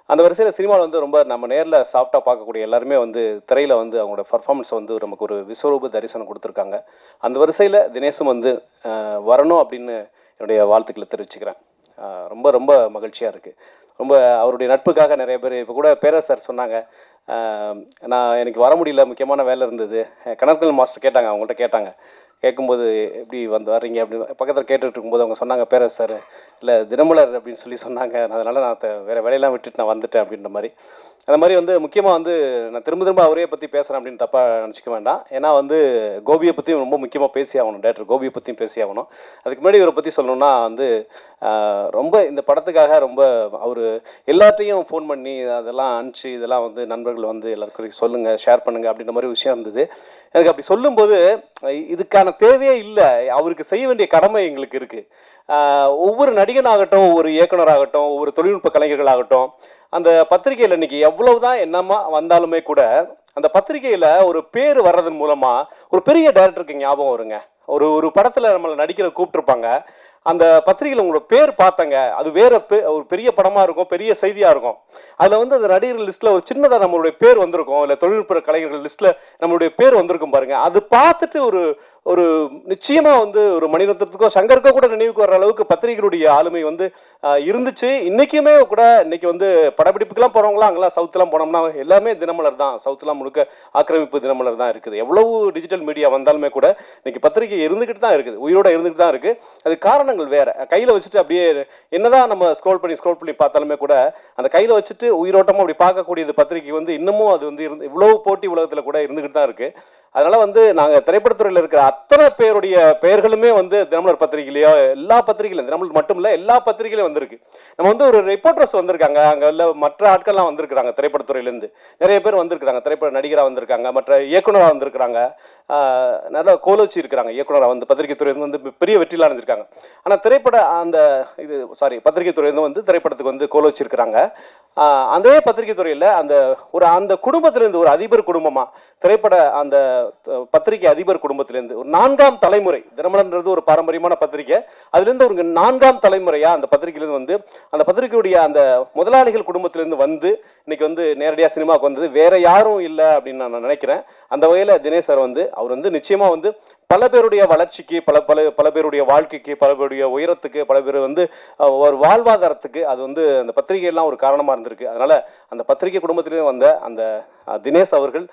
அந்த வரிசையில் சினிமாவில் வந்து ரொம்ப நம்ம நேரில் சாஃப்டாக பார்க்கக்கூடிய எல்லாருமே வந்து திரையில் வந்து அவங்களோட பர்ஃபார்மன்ஸை வந்து நமக்கு ஒரு விஸ்வரூப தரிசனம் கொடுத்துருக்காங்க. அந்த வரிசையில் தினேஷும் வந்து வரணும் அப்படின்னு என்னுடைய வாழ்த்துக்களை தெரிவிச்சுக்கிறேன். ரொம்ப ரொம்ப மகிழ்ச்சியாக இருக்குது. ரொம்ப அவருடைய நட்புக்காக நிறைய பேர் இப்போ கூட பேரரசர் சொன்னாங்க, நான் எனக்கு வர முடியல, முக்கியமான வேலை இருந்தது. கணக்கல் மாஸ்டர் கேட்டாங்க, அவங்கள்ட்ட கேட்டாங்க, கேட்கும்போது எப்படி வர்றீங்க அப்படின்னு பக்கத்தில் கேட்டுட்டு இருக்கும்போது அவங்க சொன்னாங்க, பேரரசர் இல்லை தினமலர் அப்படின்னு சொல்லி சொன்னாங்க, அதனால் நான் வேறு வேலையெல்லாம் விட்டுட்டு நான் வந்துட்டேன் அப்படின்ற மாதிரி. அந்த மாதிரி வந்து முக்கியமாக வந்து நான் திரும்ப அவரையே பற்றி பேசுகிறேன் அப்படின்னு தப்பாக நினச்சிக்க வேண்டாம். ஏன்னா வந்து கோபியை பற்றியும் ரொம்ப முக்கியமாக பேசி ஆகணும், டேரக்டர் கோபியை பற்றியும் பேசி ஆகணும். அதுக்கு முன்னாடி இவரை பற்றி சொல்லணும்னா வந்து ரொம்ப இந்த படத்துக்காக ரொம்ப அவர் எல்லாத்தையும் ஃபோன் பண்ணி அதெல்லாம் அனுப்பிச்சு இதெல்லாம் வந்து நண்பர்கள் வந்து எல்லாருக்கும் சொல்லுங்கள், ஷேர் பண்ணுங்கள் அப்படின்ற மாதிரி விஷயம் இருந்தது. எனக்கு அப்படி சொல்லும்போது இதுக்கான தேவையே இல்லை, அவருக்கு செய்ய வேண்டிய கடமை எங்களுக்கு இருக்குது. ஒவ்வொரு நடிகனாகட்டும், ஒவ்வொரு இயக்குனராகட்டும், ஒவ்வொரு தொழில்நுட்ப கலைஞர்களாகட்டும், அந்த பத்திரிகையில் இன்னைக்கு எவ்வளவுதான் என்னமா வந்தாலுமே கூட அந்த பத்திரிகையில் ஒரு பேர் வர்றதன் மூலமாக ஒரு பெரிய டைரக்டருக்கு ஞாபகம் வருங்க. ஒரு படத்தில் நம்மளை நடிக்கிற கூப்பிட்டுருப்பாங்க, அந்த பத்திரிகையில் உங்களோட பேர் பார்த்தங்க, அது வேற ஒரு பெரிய படமாக இருக்கும், பெரிய செய்தியாக இருக்கும். அதில் வந்து அந்த நடிகர்கள் லிஸ்ட்டில் ஒரு சின்னதாக நம்மளுடைய பேர் வந்திருக்கும், இல்லை தொழில்நுட்ப கலைஞர்கள் லிஸ்ட்டில் நம்மளுடைய பேர் வந்திருக்கும் பாருங்க. அது பார்த்துட்டு ஒரு நிச்சயமாக வந்து ஒரு மணிரத்னத்துக்கோ சங்கருக்கோ கூட நினைவுக்கு வர அளவுக்கு பத்திரிகைகளுடைய ஆளுமை வந்து இருந்துச்சு. இன்றைக்குமே கூட இன்னைக்கு வந்து படப்பிடிப்புக்கெல்லாம் போகிறவங்களாம் அங்கெல்லாம் சவுத்துலாம் போனோம்னா எல்லாமே தினமலர் தான், சவுத்துலாம் முழுக்க ஆக்கிரமிப்பு தினமலர் தான் இருக்குது. எவ்வளவு டிஜிட்டல் மீடியா வந்தாலுமே கூட இன்னைக்கு பத்திரிகை இருந்துக்கிட்டு தான் இருக்குது, உயிரோட இருந்துக்கிட்டு தான் இருக்குது. அது காரணங்கள் வேறு. கையில் வச்சுட்டு அப்படியே என்னதான் நம்ம ஸ்க்ரோல் பண்ணி பார்த்தாலுமே கூட அந்த கையில் வச்சுட்டு உயிரோட்டமாக அப்படி பார்க்கக்கூடியது பத்திரிகை வந்து இன்னமும் அது வந்து இவ்வளவு போட்டி உலகத்தில் கூட இருந்துக்கிட்டு தான் இருக்குது. அதனால வந்து நாங்கள் திரைப்படத்துறையில் இருக்கிற அத்தனை பேருடைய பெயர்களுமே வந்து தினமலர் பத்திரிகையிலையோ எல்லா பத்திரிகையிலும், தினமலர் மட்டும் இல்லை எல்லா பத்திரிகையிலும் வந்திருக்கு. நம்ம வந்து ஒரு ரிப்போர்ட்டர்ஸ் வந்திருக்காங்க, அங்கே உள்ள மற்ற ஆட்கள்லாம் வந்திருக்கிறாங்க, திரைப்படத்துறையிலேருந்து நிறைய பேர் வந்திருக்கிறாங்க, திரைப்பட நடிகராக வந்திருக்காங்க, மற்ற இயக்குனராக வந்திருக்கிறாங்க, நல்லா கோலோச்சி இருக்கிறாங்க இயக்குனராக வந்து பத்திரிகை துறையிலிருந்து வந்து பெரிய வெற்றியில் அடைஞ்சிருக்காங்க. ஆனால் பத்திரிகை துறையிலிருந்து வந்து திரைப்படத்துக்கு வந்து கோலோச்சி இருக்கிறாங்க. அதே பத்திரிகை துறையில் அந்த குடும்பத்திலேருந்து ஒரு அதிபர் குடும்பமாக திரைப்பட அந்த பத்திரிகை அதிபர் குடும்பத்திலேருந்து ஒரு 4ஆம் தலைமுறை, தினமலர்ன்றது ஒரு பாரம்பரியமான பத்திரிகை, அதுலேருந்து ஒரு 4ஆம் தலைமுறையாக அந்த பத்திரிகையிலேருந்து வந்து அந்த பத்திரிகையுடைய அந்த முதலாளிகள் குடும்பத்திலேருந்து வந்து இன்னைக்கு வந்து நேரடியாக சினிமாவுக்கு வந்தது வேற யாரும் இல்லை அப்படின்னு நான் நினைக்கிறேன். அந்த வகையில் தினேஷ் சார் வந்து அவர் வந்து நிச்சயமாக வந்து பல பேருடைய வளர்ச்சிக்கு, பல பேருடைய வாழ்க்கைக்கு, பல பேருடைய உயரத்துக்கு, பல பேர் வந்து ஒரு வாழ்வாதாரத்துக்கு அது வந்து அந்த பத்திரிகையெல்லாம் ஒரு காரணமாக இருந்திருக்கு. அதனால் அந்த பத்திரிகை குடும்பத்திலேயே வந்த அந்த தினேஷ் அவர்கள்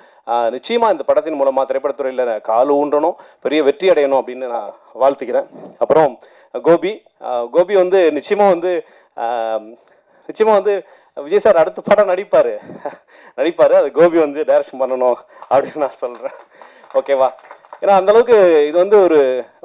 நிச்சயமாக இந்த படத்தின் மூலமாக திரைப்படத்துறையில் கால் ஊன்றணும், பெரிய வெற்றி அடையணும் அப்படின்னு நான் வாழ்த்துக்கிறேன். அப்புறம் கோபி வந்து நிச்சயமாக வந்து விஜய் சார் அடுத்த படம் நடிப்பார். அது கோபி வந்து டைரக்ஷன் பண்ணணும் அப்படின்னு நான் சொல்கிறேன். ஓகேவா? ஏன்னா அந்தளவுக்கு இது வந்து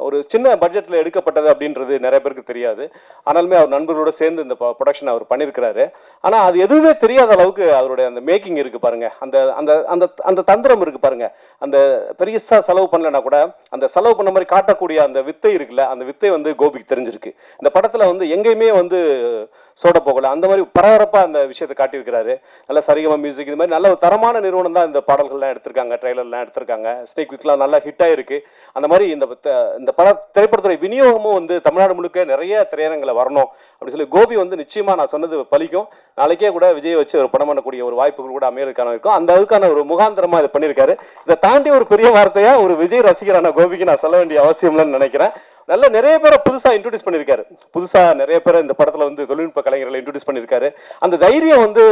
ஒரு சின்ன பட்ஜெட்டில் எடுக்கப்பட்டது அப்படின்றது நிறைய பேருக்கு தெரியாது. ஆனாலுமே அவர் நண்பர்களோடு சேர்ந்து இந்த ப்ரொடக்ஷன் அவர் பண்ணியிருக்கிறாரு. ஆனால் அது எதுவுமே தெரியாத அளவுக்கு அவருடைய அந்த மேக்கிங் இருக்குது பாருங்கள், அந்த அந்த அந்த அந்த தந்திரம் இருக்குது பாருங்கள். அந்த பெருசாக செலவு பண்ணலைன்னா கூட அந்த செலவு பண்ண மாதிரி காட்டக்கூடிய அந்த வித்தை இருக்குல்ல, அந்த வித்தை வந்து கோபிக்கு தெரிஞ்சிருக்கு. இந்த படத்தில் வந்து எங்கேயுமே வந்து சோட போகலை, அந்த மாதிரி பரபரப்பாக அந்த விஷயத்தை காட்டியிருக்கிறாரு. நல்ல சரிகமா மியூசிக், இது மாதிரி நல்ல ஒரு தரமான நிறுவனம் தான் இந்த பாடல்கள்லாம் எடுத்திருக்காங்க, ட்ரெய்லர்லாம் எடுத்திருக்காங்க, ஸ்னேக் விக்லாம் நல்லா ஹிட்டாக இருக்குது. அந்த மாதிரி இந்த திரைப்படத்துறை விநியோகமும் வந்து தமிழ்நாடு முழுக்க நிறைய திரையரங்களை வரணும் அப்படின்னு சொல்லி கோபி வந்து நிச்சயமாக நான் சொன்னது பலிக்கும். நாளைக்கே கூட விஜய் வச்சு ஒரு படம் பண்ணக்கூடிய ஒரு வாய்ப்புகள் கூட அமையறதுக்கான இருக்கும். அந்த அதுக்கான ஒரு முகாந்திரமாக இதை பண்ணியிருக்காரு. இதை தாண்டி ஒரு பெரிய வார்த்தையாக ஒரு விஜய் ரசிகரான கோபிக்கு நான் சொல்ல வேண்டிய அவசியம் இல்லைன்னு நினைக்கிறேன். நல்ல நிறைய பேரை புதுசாக இன்ட்ரடியூஸ் பண்ணியிருக்காரு, புதுசாக நிறைய பேரை இந்த படத்தில் வந்து தொழில்நுட்ப கலைஞர்களை இன்ட்ரடியூஸ் பண்ணியிருக்காரு. அந்த தைரியம் வந்து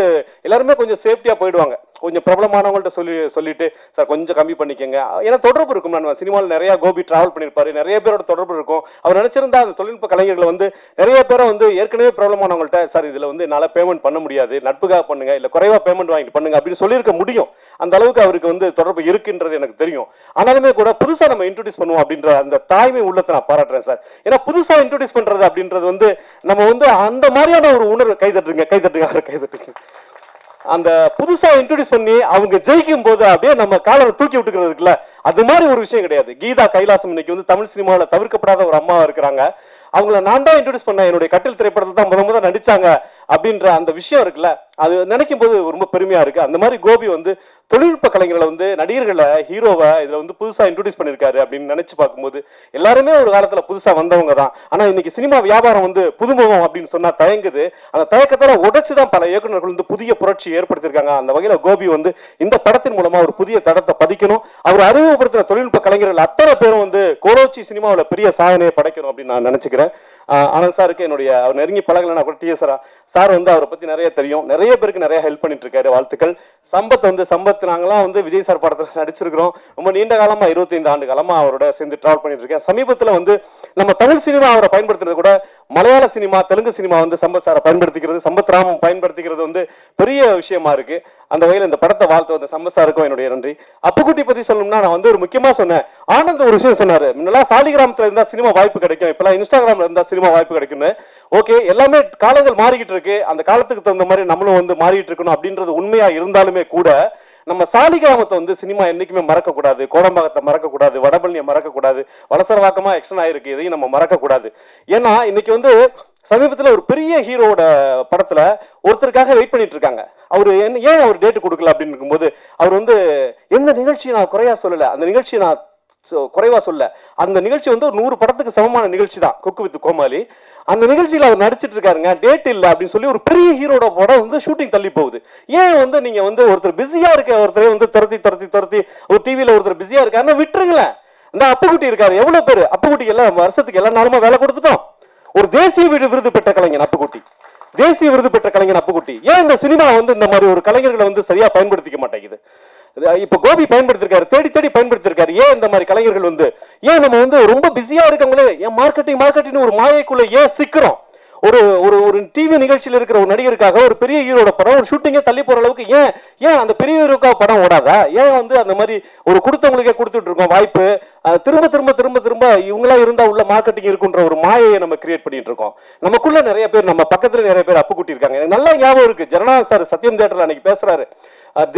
எல்லாருமே கொஞ்சம் சேஃப்டியாக போயிடுவாங்க, கொஞ்சம் பிரபலமானவங்கள்ட்ட சொல்லிட்டு சார் கொஞ்சம் கம்மி பண்ணிக்கங்க. ஏன்னா தொடர்பு இருக்கும், நான் சினிமாவில் நிறையா கோபி ட்ராவல் பண்ணியிருப்பாரு, நிறைய பேரோட தொடர்பு இருக்கும். அவர் நினச்சிருந்தா அந்த தொழில்நுட்ப கலைஞர்களை வந்து நிறைய பேரை வந்து ஏற்கனவே பிரபலமானவங்கள்ட்ட சார் இதில் வந்து என்னால் பேமெண்ட் பண்ண முடியாது, நட்புக்காக பண்ணுங்க, இல்லை குறைவாக பேமெண்ட் வாங்கிட்டு பண்ணுங்க அப்படின்னு சொல்லியிருக்க முடியும். அந்த அளவுக்கு அவருக்கு வந்து தொடர்பு இருக்குன்றது எனக்கு தெரியும். ஆனாலுமே கூட புதுசாக நம்ம இன்ட்ரடியூஸ் பண்ணுவோம் அப்படின்ற அந்த தாய்மை உள்ளத்தை நான் பாராட்டுறேன் சார். ஏன்னா புதுசா இன்ட்ரோடியூஸ் பண்றது அப்படின்றது வந்து நம்ம வந்து அந்த மாதிரியான ஒரு உணர்வு. கைதட்டுங்க. அந்த புதுசா இன்ட்ரோடியூஸ் பண்ணி அவங்க ஜெயிக்கும் போது அப்படியே நம்ம காலரை தூக்கி விட்டுக்கிறது இருக்குல்ல, அது மாதிரி ஒரு விஷயம் கிடையாது. கீதா கைலாசம் இன்னைக்கு வந்து தமிழ் சினிமாவில் தவிர்க்கப்படாத ஒரு அம்மாவா இருக்கிறாங்க. அவங்கள நான் தான் இன்ட்ரோடியூஸ் பண்ணேன், என்னுடைய கட்டில் திரைப்படத்தில் தான் முத நடிச்சாங்க அப்படின்ற அந்த விஷயம் இருக்குல்ல, அது நினைக்கும் போது ரொம்ப பெருமையா இருக்கு. அந்த மாதிரி கோபி வந்து தொழில்நுட்ப கலைஞர்களை வந்து நடிகர்களை ஹீரோவை இதுல வந்து புதுசா இன்ட்ரோடியூஸ் பண்ணிருக்காரு அப்படின்னு நினைச்சு பார்க்கும்போது எல்லாருமே ஒரு காலத்துல புதுசா வந்தவங்க தான். ஆனா இன்னைக்கு சினிமா வியாபாரம் வந்து புதுமுகம் அப்படின்னு சொன்னா தயங்குது. அந்த தயக்கத்தால உடைச்சுதான் பல இயக்குநர்கள் வந்து புதிய புரட்சி ஏற்படுத்தியிருக்காங்க. அந்த வகையில கோபி வந்து இந்த படத்தின் மூலமா ஒரு புதிய தடத்தை பதிக்கணும். அவர் அறிமுகப்படுத்துற தொழில்நுட்ப கலைஞர்கள் அத்தனை பேரும் வந்து கோலோச்சி சினிமாவில் பெரிய சாதனையை படைக்கணும் அப்படின்னு நான் நினைச்சுக்கிறேன். ஆனந்த் சாருக்கு என்னுடைய அவர் நெருங்கி பழகலைன்னா கூட டிஎஸ்ஆர் சார் வந்து அவரை பத்தி நிறைய தெரியும், நிறைய பேருக்கு நிறைய ஹெல்ப் பண்ணிட்டு இருக்காரு. வாழ்த்துக்கள். சம்பத் நாங்களாம் வந்து விஜய் சார் படத்தில் நடிச்சிருக்கிறோம். ரொம்ப நீண்ட காலமா 25 ஆண்டு காலமா அவரோட சேர்ந்து டிராவல் பண்ணிட்டு இருக்கேன். சமீபத்தில் வந்து நம்ம தமிழ் சினிமா அவரை பயன்படுத்துறது கூட மலையாள சினிமா தெலுங்கு சினிமா வந்து சம்பத் சாரை பயன்படுத்திக்கிறது, சம்பத் ராமம் பயன்படுத்திக்கிறது வந்து பெரிய விஷயமா இருக்கு. அந்த வகையில் இந்த படத்தை வாழ்த்து வந்த சம்பத் சாருக்கும் என்னுடைய நன்றி. அப்புக்குட்டி பத்தி சொல்லணும்னா நான் வந்து ஒரு முக்கியமா சொன்னேன். ஆனந்த் ஒரு விஷயம் சொன்னாரு, முன்னெல்லாம் சாலிகிராமத்துல இருந்தா சினிமா வாய்ப்பு கிடைக்கும், இப்பெல்லாம் இன்ஸ்டாகிராம்ல இருந்தா சினிமா வாய்ப்பு கிடைக்கும்னு. ஓகே, எல்லாமே காலங்கள் மாறிக்கிட்டு இருக்கு, அந்த காலத்துக்கு தகுந்த மாதிரி நம்மளும் வந்து மாறிட்டு இருக்கணும் அப்படின்றது உண்மையா இருந்தாலுமே கூட நம்ம சாலிகிராமத்தை வந்து சினிமா என்னைக்குமே மறக்கக்கூடாது, கோடம்பாக்கத்தை மறக்கக்கூடாது, வடபழனியை மறக்கக்கூடாது, வலசரவாக்கமா எக்ஸ்டன் ஆயிருக்கு, இதையும் நம்ம மறக்கக்கூடாது. ஏன்னா இன்னைக்கு வந்து சமீபத்தில் ஒரு பெரிய ஹீரோட படத்துல ஒருத்தருக்காக வெயிட் பண்ணிட்டு இருக்காங்க. அவர் ஏன் அவர் டேட்டு கொடுக்கல அப்படின்னு இருக்கும்போது அவர் வந்து எந்த நிகழ்ச்சியை நான் குறையா சொல்லலை, அந்த நிகழ்ச்சியை நான் குறைவா சொல்ல, அந்த நிகழ்ச்சி வந்து ஒரு 100 படத்துக்கு சமமான நிகழ்ச்சி தான், குக்கு வித் கோமாளி. அந்த நிகழ்ச்சியில் அவர் நடிச்சிட்டு இருக்காருங்க, டேட் இல்லை அப்படின்னு சொல்லி ஒரு பெரிய ஹீரோட படம் வந்து ஷூட்டிங் தள்ளி போகுது. ஏன் வந்து நீங்க வந்து ஒருத்தர் பிஸியா இருக்க ஒருத்தரை வந்து துரத்தி ஒரு டிவியில ஒருத்தர் பிஸியா இருக்காருன்னா விட்டுருங்களேன். இந்த அப்புக்குட்டி இருக்காரு, எவ்வளவு பேர் அப்புக்குட்டி எல்லாம் வருஷத்துக்கு எல்லா நாளுமா வேலை கொடுத்துட்டோம். ஒரு தேசிய விருது பெற்ற கலைஞன் அப்புக்குட்டி, தேசிய விருது பெற்ற கலைஞன் அப்புக்குட்டி. ஏன் இந்த சினிமா வந்து இந்த மாதிரி ஒரு கலைஞர்களை வந்து சரியா பயன்படுத்திக்க மாட்டேங்குது? இப்ப கோபி பயன்படுத்திருக்காரு, தேடி பயன்படுத்திருக்காரு. ஏன் இந்த மாதிரி கலைஞர்கள் வந்து ஏன் நம்ம வந்து ரொம்ப பிஸியா இருக்கவங்களே ஏன் மார்க்கெட்டிங் ஒரு மாயைக்குள்ள ஏன் சிக்கிறோம்? ஒரு ஒரு ஒரு டிவி நிகழ்ச்சியில் இருக்கிற ஒரு நடிகருக்காக ஒரு பெரிய ஹீரோட படம் ஒரு ஷூட்டிங்கே தள்ளி போற அளவுக்கு ஏன் அந்த பெரிய ஹீரோக்காக படம் ஓடாதா? ஏன் வந்து அந்த மாதிரி ஒரு கொடுத்தவங்களுக்கே கொடுத்துட்டு இருக்கோம் வாய்ப்பு? திரும்ப இவங்களா இருந்தா உள்ள மார்க்கெட்டிங் இருக்குன்ற ஒரு மாயையை நம்ம கிரியேட் பண்ணிட்டு இருக்கோம். நமக்குள்ள நிறைய பேர், நம்ம பக்கத்துல நிறைய பேர் அப்புக்குட்டி இருக்காங்க. எனக்கு நல்லா ஞாபகம் இருக்கு, ஜனநாயக சார் சத்யம் தியேட்டர்ல அன்னைக்கு பேசுறாரு.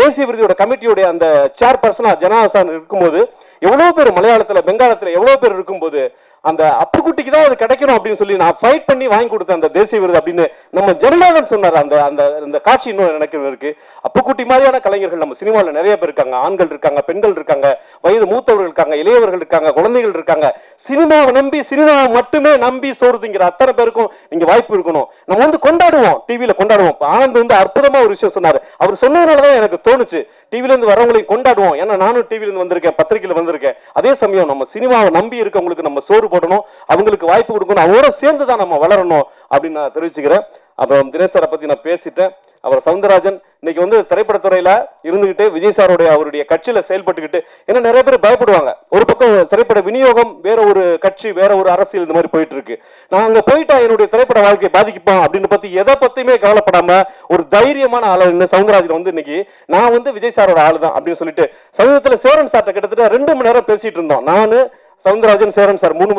தேசிய விருதோட கமிட்டியோட அந்த சேர்பர்சனா ஜனநாயக சார் இருக்கும்போது எவ்வளவு பேர் மலையாளத்துல பெங்காலத்துல எவ்வளவு பேர் இருக்கும்போது அந்த அப்புக்குட்டிக்கு தான் அது கிடைக்கணும் அப்படின்னு சொல்லி நான் ஃபைட் பண்ணி வாங்கி கொடுத்தேன் அந்த தேசிய விருது அப்படின்னு நம்ம ஜனநாதன் சொன்னார். அந்த அந்த அந்த காட்சி இன்னும் எனக்கு இருக்கு. அப்புக்குட்டி மாதிரியான கலைஞர்கள் நம்ம சினிமாவில் நிறைய பேர் இருக்காங்க. ஆண்கள் இருக்காங்க, பெண்கள் இருக்காங்க, வயது மூத்தவர்கள் இருக்காங்க, இளையவர்கள் இருக்காங்க, குழந்தைகள் இருக்காங்க. சினிமாவை நம்பி, சினிமாவை மட்டுமே நம்பி சோறுதிங்கிற அத்தனை பேருக்கும் நீங்க வாய்ப்பு இருக்கணும். நம்ம வந்து கொண்டாடுவோம், டிவியில கொண்டாடுவோம். ஆனந்த் வந்து அற்புதமா ஒரு விஷயம் சொன்னாரு. அவர் சொன்னதுனாலதான் எனக்கு தோணுச்சு டிவில இருந்து வரவங்களையும் கொண்டாடுவோம். ஏன்னா நானும் டிவில இருந்து வந்திருக்கேன், பத்திரிகையில வந்திருக்கேன். அதே சமயம் நம்ம சினிமாவை நம்பி இருக்கவங்களுக்கு நம்ம சோறு போடணும், அவங்களுக்கு வாய்ப்பு கொடுக்கணும், அவரோட சேர்ந்து தான் நம்ம வளரணும் அப்படின்னு நான் தெரிவிச்சுக்கிறேன். அப்புறம் தினேஷ் சாரை பத்தி நான் பேசிட்டேன். அவர் சவுந்தரராஜன் இன்னைக்கு வந்து திரைப்படத்துறையில இருந்துகிட்டு விஜய் சாரோடைய அவருடைய கட்சியில செயல்பட்டுக்கிட்டு, ஏன்னா நிறைய பேர் பயப்படுவாங்க. ஒரு பக்கம் திரைப்பட விநியோகம் வேற ஒரு கட்சி வேற ஒரு அரசியல் இந்த மாதிரி போயிட்டு இருக்கு. நான் அங்க போயிட்டா என்னுடைய திரைப்பட வாழ்க்கையை பாதிக்குப்பான் அப்படின்னு பத்தி எதை பத்தியுமே கவலைப்படாம ஒரு தைரியமான ஆளு இன்னும் வந்து இன்னைக்கு நான் வந்து விஜய் சாரோட ஆளு தான் அப்படின்னு சொல்லிட்டு சமீபத்தில் சேரன் சார்ட்ட கிட்டத்தட்ட 2 மணி நேரம் பேசிட்டு இருந்தோம். நானு சவுந்தரராஜன் சேரன் சார் 2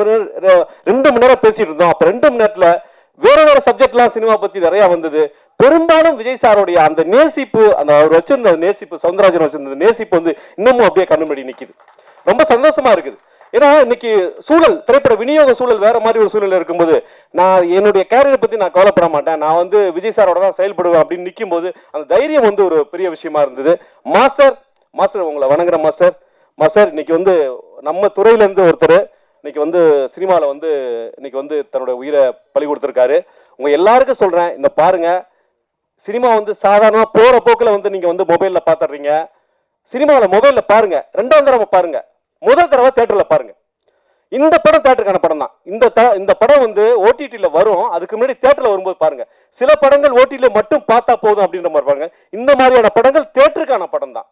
மணி நேரம் பேசிட்டு இருந்தோம். அப்ப 2 மணி நேரத்துல வேற சப்ஜெக்ட்லாம் சினிமா பத்தி நிறைய வந்தது. பெரும்பாலும் விஜய் சாரோடைய அந்த நேசிப்பு, அந்த அவர் வச்சிருந்த நேசிப்பு, சவுந்தரராஜன் வச்சிருந்த நேசிப்பு வந்து இன்னமும் அப்படியே கண்ணுமடி நிக்குது. ரொம்ப சந்தோஷமா இருக்குது. ஏன்னா இன்னைக்கு சூழல், திரைப்பட விநியோக சூழல் வேற மாதிரி ஒரு சூழல் இருக்கும்போது நான் என்னுடைய கேரியரை பத்தி நான் கவலைப்பட மாட்டேன், நான் வந்து விஜய் சாரோட தான் செயல்படுவேன் அப்படின்னு நிற்கும் போது அந்த தைரியம் வந்து ஒரு பெரிய விஷயமா இருந்தது. மாஸ்டர் உங்களை வணங்குற மாஸ்டர் இன்னைக்கு வந்து நம்ம துறையில இருந்து ஒருத்தர் இன்னைக்கு வந்து சினிமாவில் வந்து இன்னைக்கு வந்து தன்னோட உயிரை பலி கொடுத்துருக்காரு. உங்க எல்லாருக்கும் சொல்றேன், இந்த பாருங்க, சினிமா வந்து சாதாரணமாக போற போக்கில் வந்து நீங்க வந்து மொபைல்ல பாத்துறீங்க. சினிமாவில் மொபைல்ல பாருங்க, 2ஆம் தடவை பாருங்க, முதல் தடவை தியேட்டர்ல பாருங்க. இந்த படம் தியேட்டருக்கான படம் தான். இந்த படம் வந்து ஓடிடியில் வரும், அதுக்கு முன்னாடி தியேட்டர்ல வரும்போது பாருங்க. சில படங்கள் ஓடிடியில மட்டும் பார்த்தா போதும் அப்படின்ற மாதிரி பாருங்க. இந்த மாதிரியான படங்கள் தியேட்டருக்கான படம் தான்.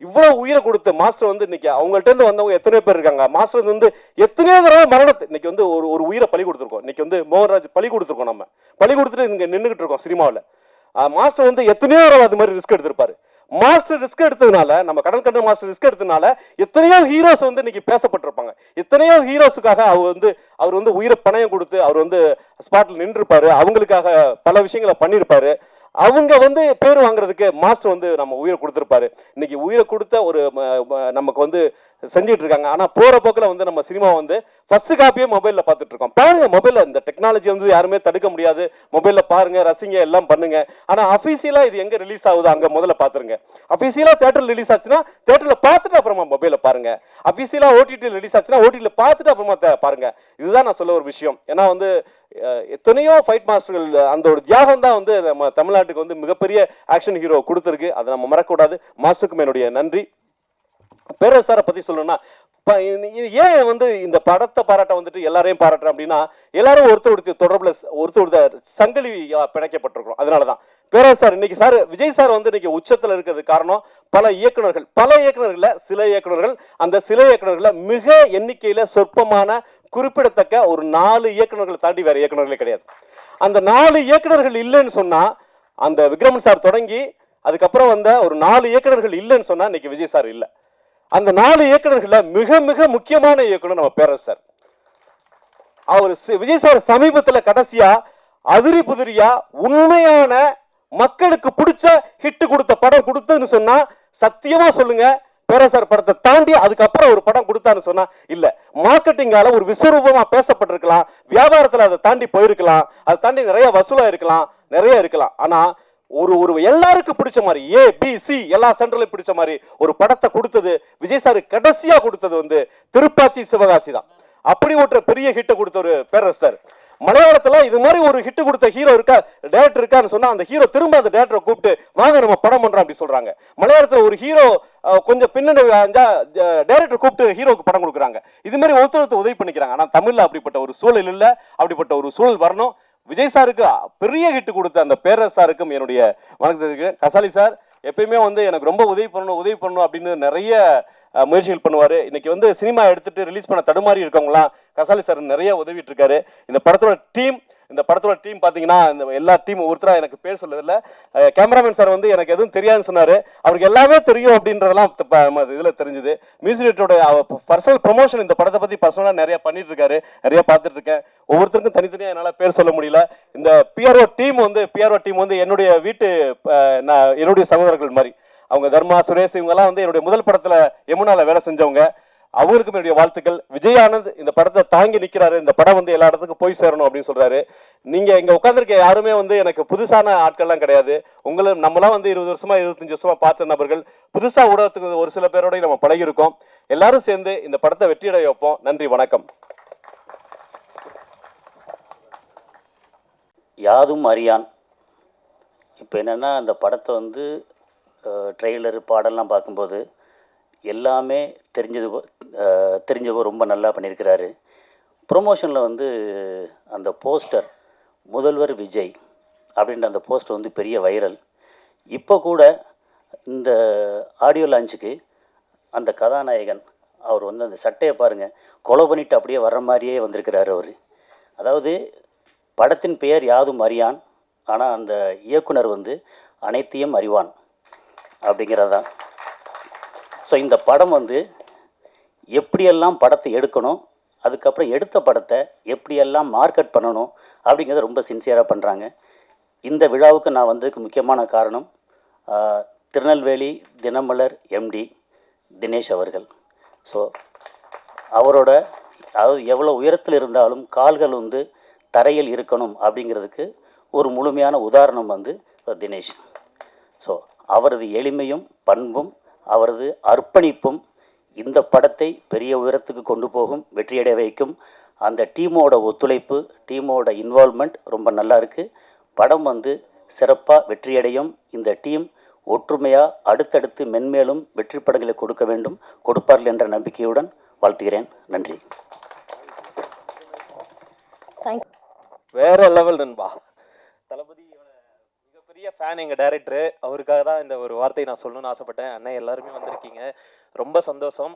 இவ்வளவு உயிரை கொடுத்த மாஸ்டர் வந்து இன்னைக்கு அவங்கள்ட்ட இருந்து வந்தவங்க எத்தனையோ பேர் இருக்காங்க. மாஸ்டர் வந்து எத்தனையோ தடவை மரணத்தை இன்னைக்கு வந்து ஒரு உயிரை பலி கொடுத்துருக்கோம். இன்னைக்கு வந்து மோகன்ராஜ் பலி கொடுத்துருக்கோம். நம்ம பலி கொடுத்துட்டு இங்க நின்றுகிட்டு இருக்கோம் சினிமாவில். மாஸ்டர் வந்து எத்தனையோ தடவை அது மாதிரி ரிஸ்க் எடுத்திருப்பாரு. மாஸ்டர் ரிஸ்க் எடுத்ததுனால, நம்ம கடல் கண்ட மாஸ்டர் ரிஸ்க் எடுத்ததுனால எத்தனையோ ஹீரோஸ் வந்து இன்னைக்கு பேசப்பட்டிருப்பாங்க. எத்தனையோ ஹீரோஸுக்காக அவர் வந்து உயிரை பணயம் கொடுத்து அவர் வந்து ஸ்பாட்ல நின்றுப்பாரு, அவங்களுக்காக பல விஷயங்களை பண்ணியிருப்பாரு. அவங்க வந்து பேர் வாங்குறதுக்கு மாஸ்டர் வந்து நம்ம உயிரை கொடுத்துருப்பாரு. இன்னைக்கு உயிரை கொடுத்த ஒரு நமக்கு வந்து செஞ்சுட்டு இருக்காங்க. ஆனால் போகிற போக்கில் வந்து நம்ம சினிமா வந்து ஃபர்ஸ்ட் காப்பியே மொபைலில் பார்த்துட்டு இருக்கோம். பாருங்க, மொபைலில் இந்த டெக்னாலஜி வந்து யாருமே தடுக்க முடியாது. மொபைலில் பாருங்க, ரசிங்க, எல்லாம் பண்ணுங்க. ஆனால் அஃபீஷியலாக இது எங்கே ரிலீஸ் ஆகுது அங்கே முதல்ல பார்த்துருங்க. அஃபீஷியலாக தேட்டரில் ரிலீஸ் ஆச்சுன்னா தேட்டரில் பார்த்துட்டு அப்புறமா மொபைலில் பாருங்க. அஃபீஷியலாக ஓடிடியில் ரிலீஸ் ஆச்சுன்னா ஓடிடியில் பார்த்துட்டு அப்புறமா பாருங்க. இதுதான் நான் சொல்ல ஒரு விஷயம். ஏன்னா வந்து எத்தனையோ ஃபைட் மாஸ்டர்கள் அந்த ஒரு தியாகம் தான் வந்து நம்ம தமிழ்நாட்டுக்கு வந்து மிகப்பெரிய ஆக்ஷன் ஹீரோ கொடுத்துருக்கு. அதை நம்ம மறக்கக்கூடாது. மாஸ்டருக்கும் என்னுடைய நன்றி. பேரரசு சாரை பற்றி சொல்லணும்னா, ஏன் வந்து இந்த படத்தை பாராட்ட வந்துட்டு எல்லாரையும் பாராட்டுறேன் அப்படின்னா, எல்லாரும் ஒருத்தர் தொடர்பில் ஒருத்தர் சங்கிலி பிணைக்கப்பட்டிருக்கிறோம். அதனால தான் பேரரசு சார் இன்னைக்கு சார் விஜய் சார் வந்து இன்னைக்கு உச்சத்தில் இருக்கிறது காரணம் பல இயக்குநர்கள் சில இயக்குநர்கள், அந்த சில இயக்குநர்கள் மிக எண்ணிக்கையில் சொற்பமான குறிப்பிடத்தக்க ஒரு 4 இயக்குநர்களை தாண்டி வேற இயக்குநர்களே கிடையாது. அந்த 4 இயக்குநர்கள் இல்லைன்னு சொன்னா, அந்த விக்ரமன் சார் தொடங்கி அதுக்கப்புறம் வந்த ஒரு 4 இயக்குநர்கள் இல்லைன்னு சொன்னா இன்னைக்கு விஜய் சார் இல்லை. அந்த 4 இயக்குநர்கள மிக மிக முக்கியமான இயக்குனர் நம்ம பேரரசு சார். அவர் விஜய் சார் சமீபத்தில் கடைசியா அதிரி புதிரியா உண்மையான மக்களுக்கு பிடிச்ச ஹிட் கொடுத்த படம் கொடுத்ததுன்னு சொன்னா சத்தியமா சொல்லுங்க, பேரரசர் படத்தை தாண்டி அதுக்கப்புறம் ஒரு படம் கொடுத்தான்னு சொன்னா இல்ல. மார்க்கெட்டிங்கால ஒரு விஸ்வரூபமா பேசப்பட்டிருக்கலாம், வியாபாரத்துல அதை தாண்டி போயிருக்கலாம், அதை தாண்டி நிறைய வசூலா இருக்கலாம், நிறைய இருக்கலாம். ஆனா ஒரு எல்லாருக்கும் பிடிச்ச மாதிரி ABC எல்லா சென்டர்லையும் பிடிச்ச மாதிரி ஒரு படத்தை கொடுத்தது விஜய் சார். கடைசியா கொடுத்தது வந்து திருப்பாச்சி சிவகாசி தான். அப்படி ஒரு பெரிய ஹிட்டை கொடுத்த ஒரு பேரரசு சார். மலையாளத்துல இது மாதிரி ஒரு ஹிட் கொடுத்த ஹீரோ இருக்கா, டைரக்டர் இருக்கான்னு சொன்னா அந்த ஹீரோ திரும்ப அந்த டைரக்டரை கூப்பிட்டு வாங்க நம்ம படம் பண்றோம் அப்படி சொல்றாங்க. மலையாளத்துல ஒரு ஹீரோ கொஞ்சம் பின்னணி டைரக்டர் கூப்பிட்டு ஹீரோக்கு படம் கொடுக்குறாங்க. இது மாதிரி ஒருத்தர் உதவி பண்ணிக்கிறாங்க. ஆனா தமிழ்ல அப்படிப்பட்ட ஒரு சூழல் இல்லை. அப்படிப்பட்ட ஒரு சூழல் வரணும். விஜய் சாருக்கு பெரிய ஹிட் கொடுத்த அந்த பேரரசு சாருக்கும் என்னுடைய வணக்கத்துக்கு. கசாலி சார் எப்பயுமே வந்து எனக்கு ரொம்ப உதவி பண்ணணும் அப்படின்னு நிறைய முயற்சிகள் பண்ணுவார். இன்னைக்கு வந்து சினிமா எடுத்துட்டு ரிலீஸ் பண்ண தடுமாறி இருக்கவங்களாம் கசாலி சார் நிறைய உதவிட்டு இருக்காரு. இந்த படத்தோட டீம் பார்த்தீங்கன்னா இந்த எல்லா டீம் ஒருத்தராக எனக்கு பேர் சொல்லதில்ல. கேமராமேன் சார் வந்து எனக்கு எதுவும் தெரியாதுன்னு சொன்னார். அவருக்கு எல்லாமே தெரியும் அப்படின்றதெல்லாம் இதில் தெரிஞ்சுது. மியூசிக் டைரக்டரோட பர்சனல் ப்ரொமோஷன் இந்த படத்தை பற்றி பர்சனலாக நிறைய பண்ணிட்டு இருக்காரு. நிறைய பார்த்துட்டு இருக்கேன். ஒவ்வொருத்தருக்கும் தனித்தனியாக என்னால் பேர் சொல்ல முடியல. இந்த பிஆர்ஓ டீம் வந்து என்னுடைய என்னுடைய சகோதரர்கள் மாதிரி. அவங்க தர்மா, சுரேஷ் இவங்கெல்லாம் வந்து என்னுடைய முதல் படத்தில் யமுனால வேலை செஞ்சவங்க. அவங்களுக்கும் என்னுடைய வாழ்த்துக்கள். விஜய் ஆனந்த் இந்த படத்தை தாங்கி நிற்கிறாரு. இந்த படம் வந்து எல்லா இடத்துக்கும் போய் சேரணும் அப்படின்னு சொல்றாரு. நீங்க இங்க உட்காந்துருக்க யாருமே வந்து எனக்கு புதுசான ஆட்கள்லாம் கிடையாது. நம்மளாம் வந்து 20 வருஷமா 25 வருஷமா பார்த்த நபர்கள். புதுசா ஊடகத்துக்கு ஒரு சில பேரோட நம்ம பழகிருக்கோம். எல்லாரும் சேர்ந்து இந்த படத்தை வெற்றியடைய வைப்போம். நன்றி, வணக்கம். யாதும் அறியான். இப்போ என்னென்னா அந்த படத்தை வந்து ட்ரெய்லரு பாடல்லாம் பார்க்கும்போது எல்லாமே தெரிஞ்சவோ ரொம்ப நல்லா பண்ணியிருக்கிறாரு. ப்ரொமோஷனில் வந்து அந்த போஸ்டர் முதல்வர் விஜய் அப்படின்ற அந்த போஸ்டர் வந்து பெரிய வைரல். இப்போ கூட இந்த ஆடியோ லான்ச்சுக்கு அந்த கதாநாயகன் அவர் வந்து அந்த சட்டையை பாருங்கள், கொலை பண்ணிட்டு அப்படியே வர்ற மாதிரியே வந்திருக்கிறாரு அவர். அதாவது படத்தின் பெயர் யாதும் அறியான், ஆனால் அந்த இயக்குனர் வந்து அனைத்தையும் அறிவான் அப்படிங்கிறதான். ஸோ இந்த படம் வந்து எப்படியெல்லாம் படத்தை எடுக்கணும், அதுக்கப்புறம் எடுத்த படத்தை எப்படியெல்லாம் மார்க்கெட் பண்ணணும் அப்படிங்கிறத ரொம்ப சின்சியராக பண்ணுறாங்க. இந்த விழாவுக்கு நான் வந்ததுக்கு முக்கியமான காரணம் திருநெல்வேலி தினமலர் MD தினேஷ் அவர்கள். ஸோ அவரோட அதாவது எவ்வளோ உயரத்தில் இருந்தாலும் கால்கள் வந்து தரையில் இருக்கணும் அப்படிங்கிறதுக்கு ஒரு முழுமையான உதாரணம் வந்து தினேஷ். ஸோ அவரது எளிமையும் பண்பும் அவரது அர்ப்பணிப்பும் இந்த படத்தை பெரிய உயரத்துக்கு கொண்டு போகும், வெற்றியடைய வைக்கும். அந்த டீமோட ஒத்துழைப்பு, டீமோட இன்வால்மெண்ட் ரொம்ப நல்லா இருக்குது. படம் வந்து சிறப்பாக வெற்றியடையும். இந்த டீம் ஒற்றுமையாக அடுத்தடுத்து மென்மேலும் வெற்றி படங்களை கொடுக்க வேண்டும், கொடுப்பார்கள் என்ற நம்பிக்கையுடன் வாழ்த்துகிறேன். நன்றி. வேற லெவல் நண்பா. தளபதி மிகப்பெரிய ஃபேன் எங்கள் டைரக்டரு. அவருக்காக தான் இந்த ஒரு வார்த்தையை நான் சொல்லணும்னு ஆசைப்பட்டேன். அண்ணன் எல்லாருமே வந்திருக்கீங்க, ரொம்ப சந்தோஷம்.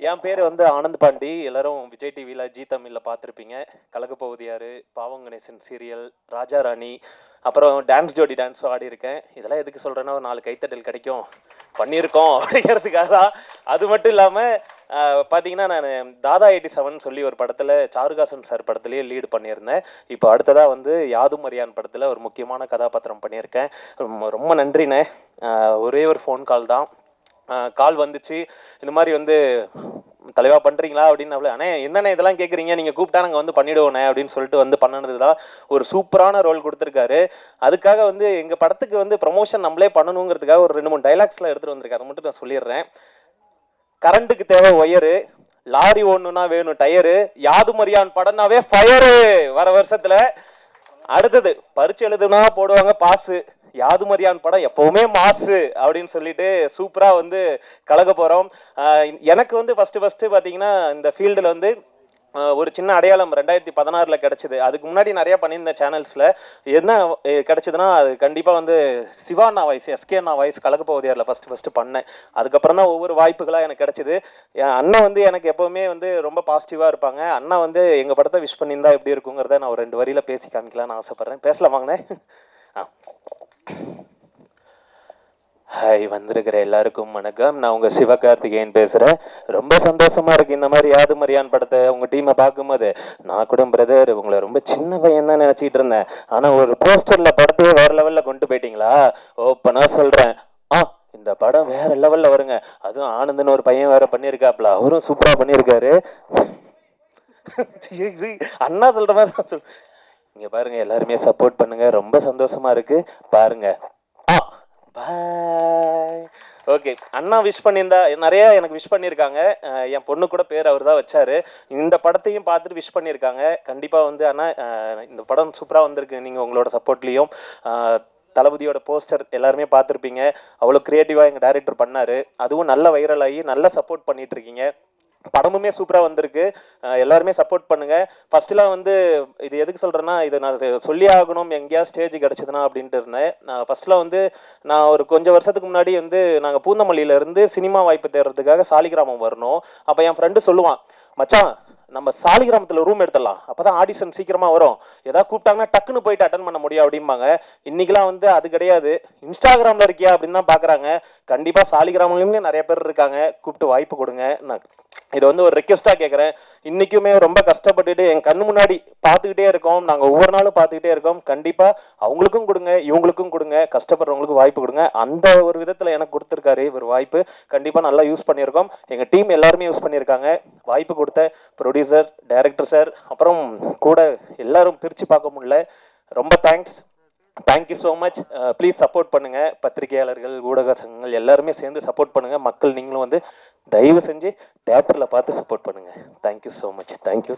என் பேர் வந்து ஆனந்த் பாண்டி. எல்லாரும் விஜய் டிவியில் ஜி தமிழில் பார்த்துருப்பீங்க. கலக்கப்பகுதியார், பாவம் கணேசன் சீரியல், ராஜா ராணி, அப்புறம் டான்ஸ் ஜோடி டான்ஸும் ஆடி இருக்கேன். இதெல்லாம் எதுக்கு சொல்கிறேன்னா ஒரு 4 கைத்தட்டல் கிடைக்கும் பண்ணியிருக்கோம் அப்படிங்கிறதுக்காக தான். அது மட்டும் இல்லாமல் பார்த்தீங்கன்னா நான் தாதா 87 சொல்லி ஒரு படத்தில் சாருகாசன் சார் படத்துலேயே லீடு பண்ணியிருந்தேன். இப்போ அடுத்ததாக வந்து யாதும் அறியான் படத்தில் ஒரு முக்கியமான கதாபாத்திரம் பண்ணியிருக்கேன். ரொம்ப நன்றிண்ணே. ஒரே ஒரு ஃபோன் கால் தான். கால் வந்துச்சு, இந்த மாதிரி வந்து தலைவா பண்ணுறீங்களா அப்படின்னு. அண்ணே என்னண்ணே இதெல்லாம் கேட்குறீங்க, நீங்கள் கூப்பிட்டா நாங்கள் வந்து பண்ணிவிடுவோண்ணே அப்படின்னு சொல்லிட்டு வந்து பண்ணது தான். ஒரு சூப்பரான ரோல் கொடுத்துருக்காரு. அதுக்காக வந்து எங்கள் படத்துக்கு வந்து ப்ரமோஷன் நம்மளே பண்ணணுங்கிறதுக்காக ஒரு 2-3 டைலாக்ஸ்லாம் எடுத்துகிட்டு வந்திருக்காரு. அதை மட்டும் நான் சொல்லிடுறேன். கரண்ட்டுக்கு தேவை ஒயரு, லாரி ஒன்றுனா வேணும் டயரு, யாதும் அறியான் படம்னாவே ஃபயரு வர வருஷத்தில். அடுத்தது பரிச்சு எழுதுனா போடுவாங்க பாஸு, யாதும் அறியான் படம் எப்பவுமே மாசு அப்படின்னு சொல்லிட்டு சூப்பராக வந்து கலக்க போகிறோம். எனக்கு வந்து ஃபஸ்ட்டு பார்த்தீங்கன்னா இந்த ஃபீல்டில் வந்து ஒரு சின்ன அடையாளம் 2016 கிடச்சிது. அதுக்கு முன்னாடி நிறையா பண்ணியிருந்தேன் சேனல்ஸில். என்ன கிடச்சிதுன்னா அது கண்டிப்பாக வந்து சிவாண்ணா வாய்ஸ், எஸ்கேண்ணா வாய்ஸ் கலக்க போவதியாரில் ஃபஸ்ட்டு பண்ணேன். அதுக்கப்புறம் தான் ஒவ்வொரு வாய்ப்புகளாக எனக்கு கிடச்சிது. என் அண்ணன் வந்து எனக்கு எப்போவுமே வந்து ரொம்ப பாசிட்டிவாக இருப்பாங்க. அண்ணா வந்து எங்கள் படத்தை விஷ் பண்ணியிருந்தா எப்படி இருக்குங்கிறத நான் ஒரு 2 வரியில் பேசி காமிக்கலான்னு ஆசைப்பட்றேன். பேசலாமாங்கண்ணே? ஹாய், வந்திருக்கிற எல்லாருக்கும் வணக்கம். நான் உங்கள் சிவகார்த்திகேயன் பேசுகிறேன். ரொம்ப சந்தோஷமாக இருக்குது இந்த மாதிரி யாதும் அறியான் படத்தை உங்கள் டீமை பார்க்கும்போது. நான் கூட பிரதர் உங்களை ரொம்ப சின்ன பையன் தான் நினச்சிக்கிட்டு இருந்தேன். ஆனால் ஒரு போஸ்டரில் படத்தையே வேறு லெவலில் கொண்டு போயிட்டீங்களா? ஓப்பனாக சொல்கிறேன், இந்த படம் வேறு லெவலில் வருங்க. அதுவும் ஆனந்தன்னு ஒரு பையன் வேறு பண்ணியிருக்காப்ல, அவரும் சூப்பராக பண்ணியிருக்காரு. அண்ணா சொல்கிற மாதிரி தான் சொல். இங்கே பாருங்கள், எல்லாருமே சப்போர்ட் பண்ணுங்கள். ரொம்ப சந்தோஷமாக இருக்குது பாருங்கள். பாய். ஓகே, அண்ணா விஷ் பண்ணியிருந்தா நிறையா எனக்கு விஷ் பண்ணியிருக்காங்க. என் பொண்ணு கூட பேர் அவர் தான் வச்சார். இந்த படத்தையும் பார்த்துட்டு விஷ் பண்ணியிருக்காங்க. கண்டிப்பாக வந்து அண்ணா இந்த படம் சூப்பராக வந்திருக்கு. நீங்கள் உங்களோட சப்போர்ட்லேயும் தளபதியோட போஸ்டர் எல்லாருமே பார்த்துருப்பீங்க. அவ்வளோ க்ரியேட்டிவாக எங்கள் டைரக்டர் பண்ணார். அதுவும் நல்ல வைரல் ஆகி நல்ல சப்போர்ட் பண்ணிகிட்ருக்கீங்க. படமுமே சூப்பராக வந்திருக்கு. எல்லாருமே சப்போர்ட் பண்ணுங்கள். ஃபஸ்ட்டுலாம் வந்து இது எதுக்கு சொல்கிறேன்னா, இதை நான் சொல்லி ஆகணும் எங்கேயாவது ஸ்டேஜ் கிடச்சிதுன்னா அப்படின்ட்டு இருந்தேன். ஃபஸ்ட்டில் வந்து நான் ஒரு கொஞ்சம் வருஷத்துக்கு முன்னாடி வந்து நாங்கள் பூந்தமல்லியிலேருந்து சினிமா வாய்ப்பு தேடுறதுக்காக சாலிகிராமம் வரணும். அப்போ என் ஃப்ரெண்டு சொல்லுவான், மச்சான் நம்ம சாலிகிராமத்தில் ரூம் எடுத்துடலாம், அப்போ தான் ஆடிஷன் சீக்கிரமாக வரும், ஏதாவது கூப்பிட்டாங்கன்னா டக்குன்னு போயிட்டு அட்டன் பண்ண முடியும் அப்படிம்பாங்க. இன்றைக்கெலாம் வந்து அது கிடையாது. இன்ஸ்டாகிராமில் இருக்கியா அப்படின்னு தான் பார்க்குறாங்க. கண்டிப்பாக சாலிகிராமத்துலேயுமே நிறைய பேர் இருக்காங்க, கூப்பிட்டு வாய்ப்பு கொடுங்க. நான் இதை வந்து ஒரு ரெக்வெஸ்ட்டாக கேட்குறேன். இன்றைக்குமே ரொம்ப கஷ்டப்பட்டுட்டு என் கண்ணு முன்னாடி பார்த்துக்கிட்டே இருக்கோம். நாங்கள் ஒவ்வொரு நாளும் பார்த்துக்கிட்டே இருக்கோம். கண்டிப்பாக அவங்களுக்கும் கொடுங்க, இவங்களுக்கும் கொடுங்க, கஷ்டப்படுறவங்களுக்கு வாய்ப்பு கொடுங்க. அந்த ஒரு விதத்தில் எனக்கு கொடுத்துருக்காரு இவர் வாய்ப்பு. கண்டிப்பாக நல்லா யூஸ் பண்ணியிருக்கோம். எங்கள் டீம் எல்லாருமே யூஸ் பண்ணியிருக்காங்க. வாய்ப்பு கொடுத்த ப்ரொடியூசர், டைரக்டர் சார், அப்புறம் கூட எல்லாரும் பிரித்து பார்க்க முடியல. ரொம்ப thanks. Thank you so much. Please support பண்ணுங்கள். பத்திரிகையாளர்கள், ஊடக சங்கங்கள் எல்லாருமே சேர்ந்து சப்போர்ட் பண்ணுங்கள். மக்கள் நீங்களும் வந்து தயவு செஞ்சு தேட்டரில் பார்த்து சப்போர்ட் பண்ணுங்கள். Thank you so much. தேங்க்யூ.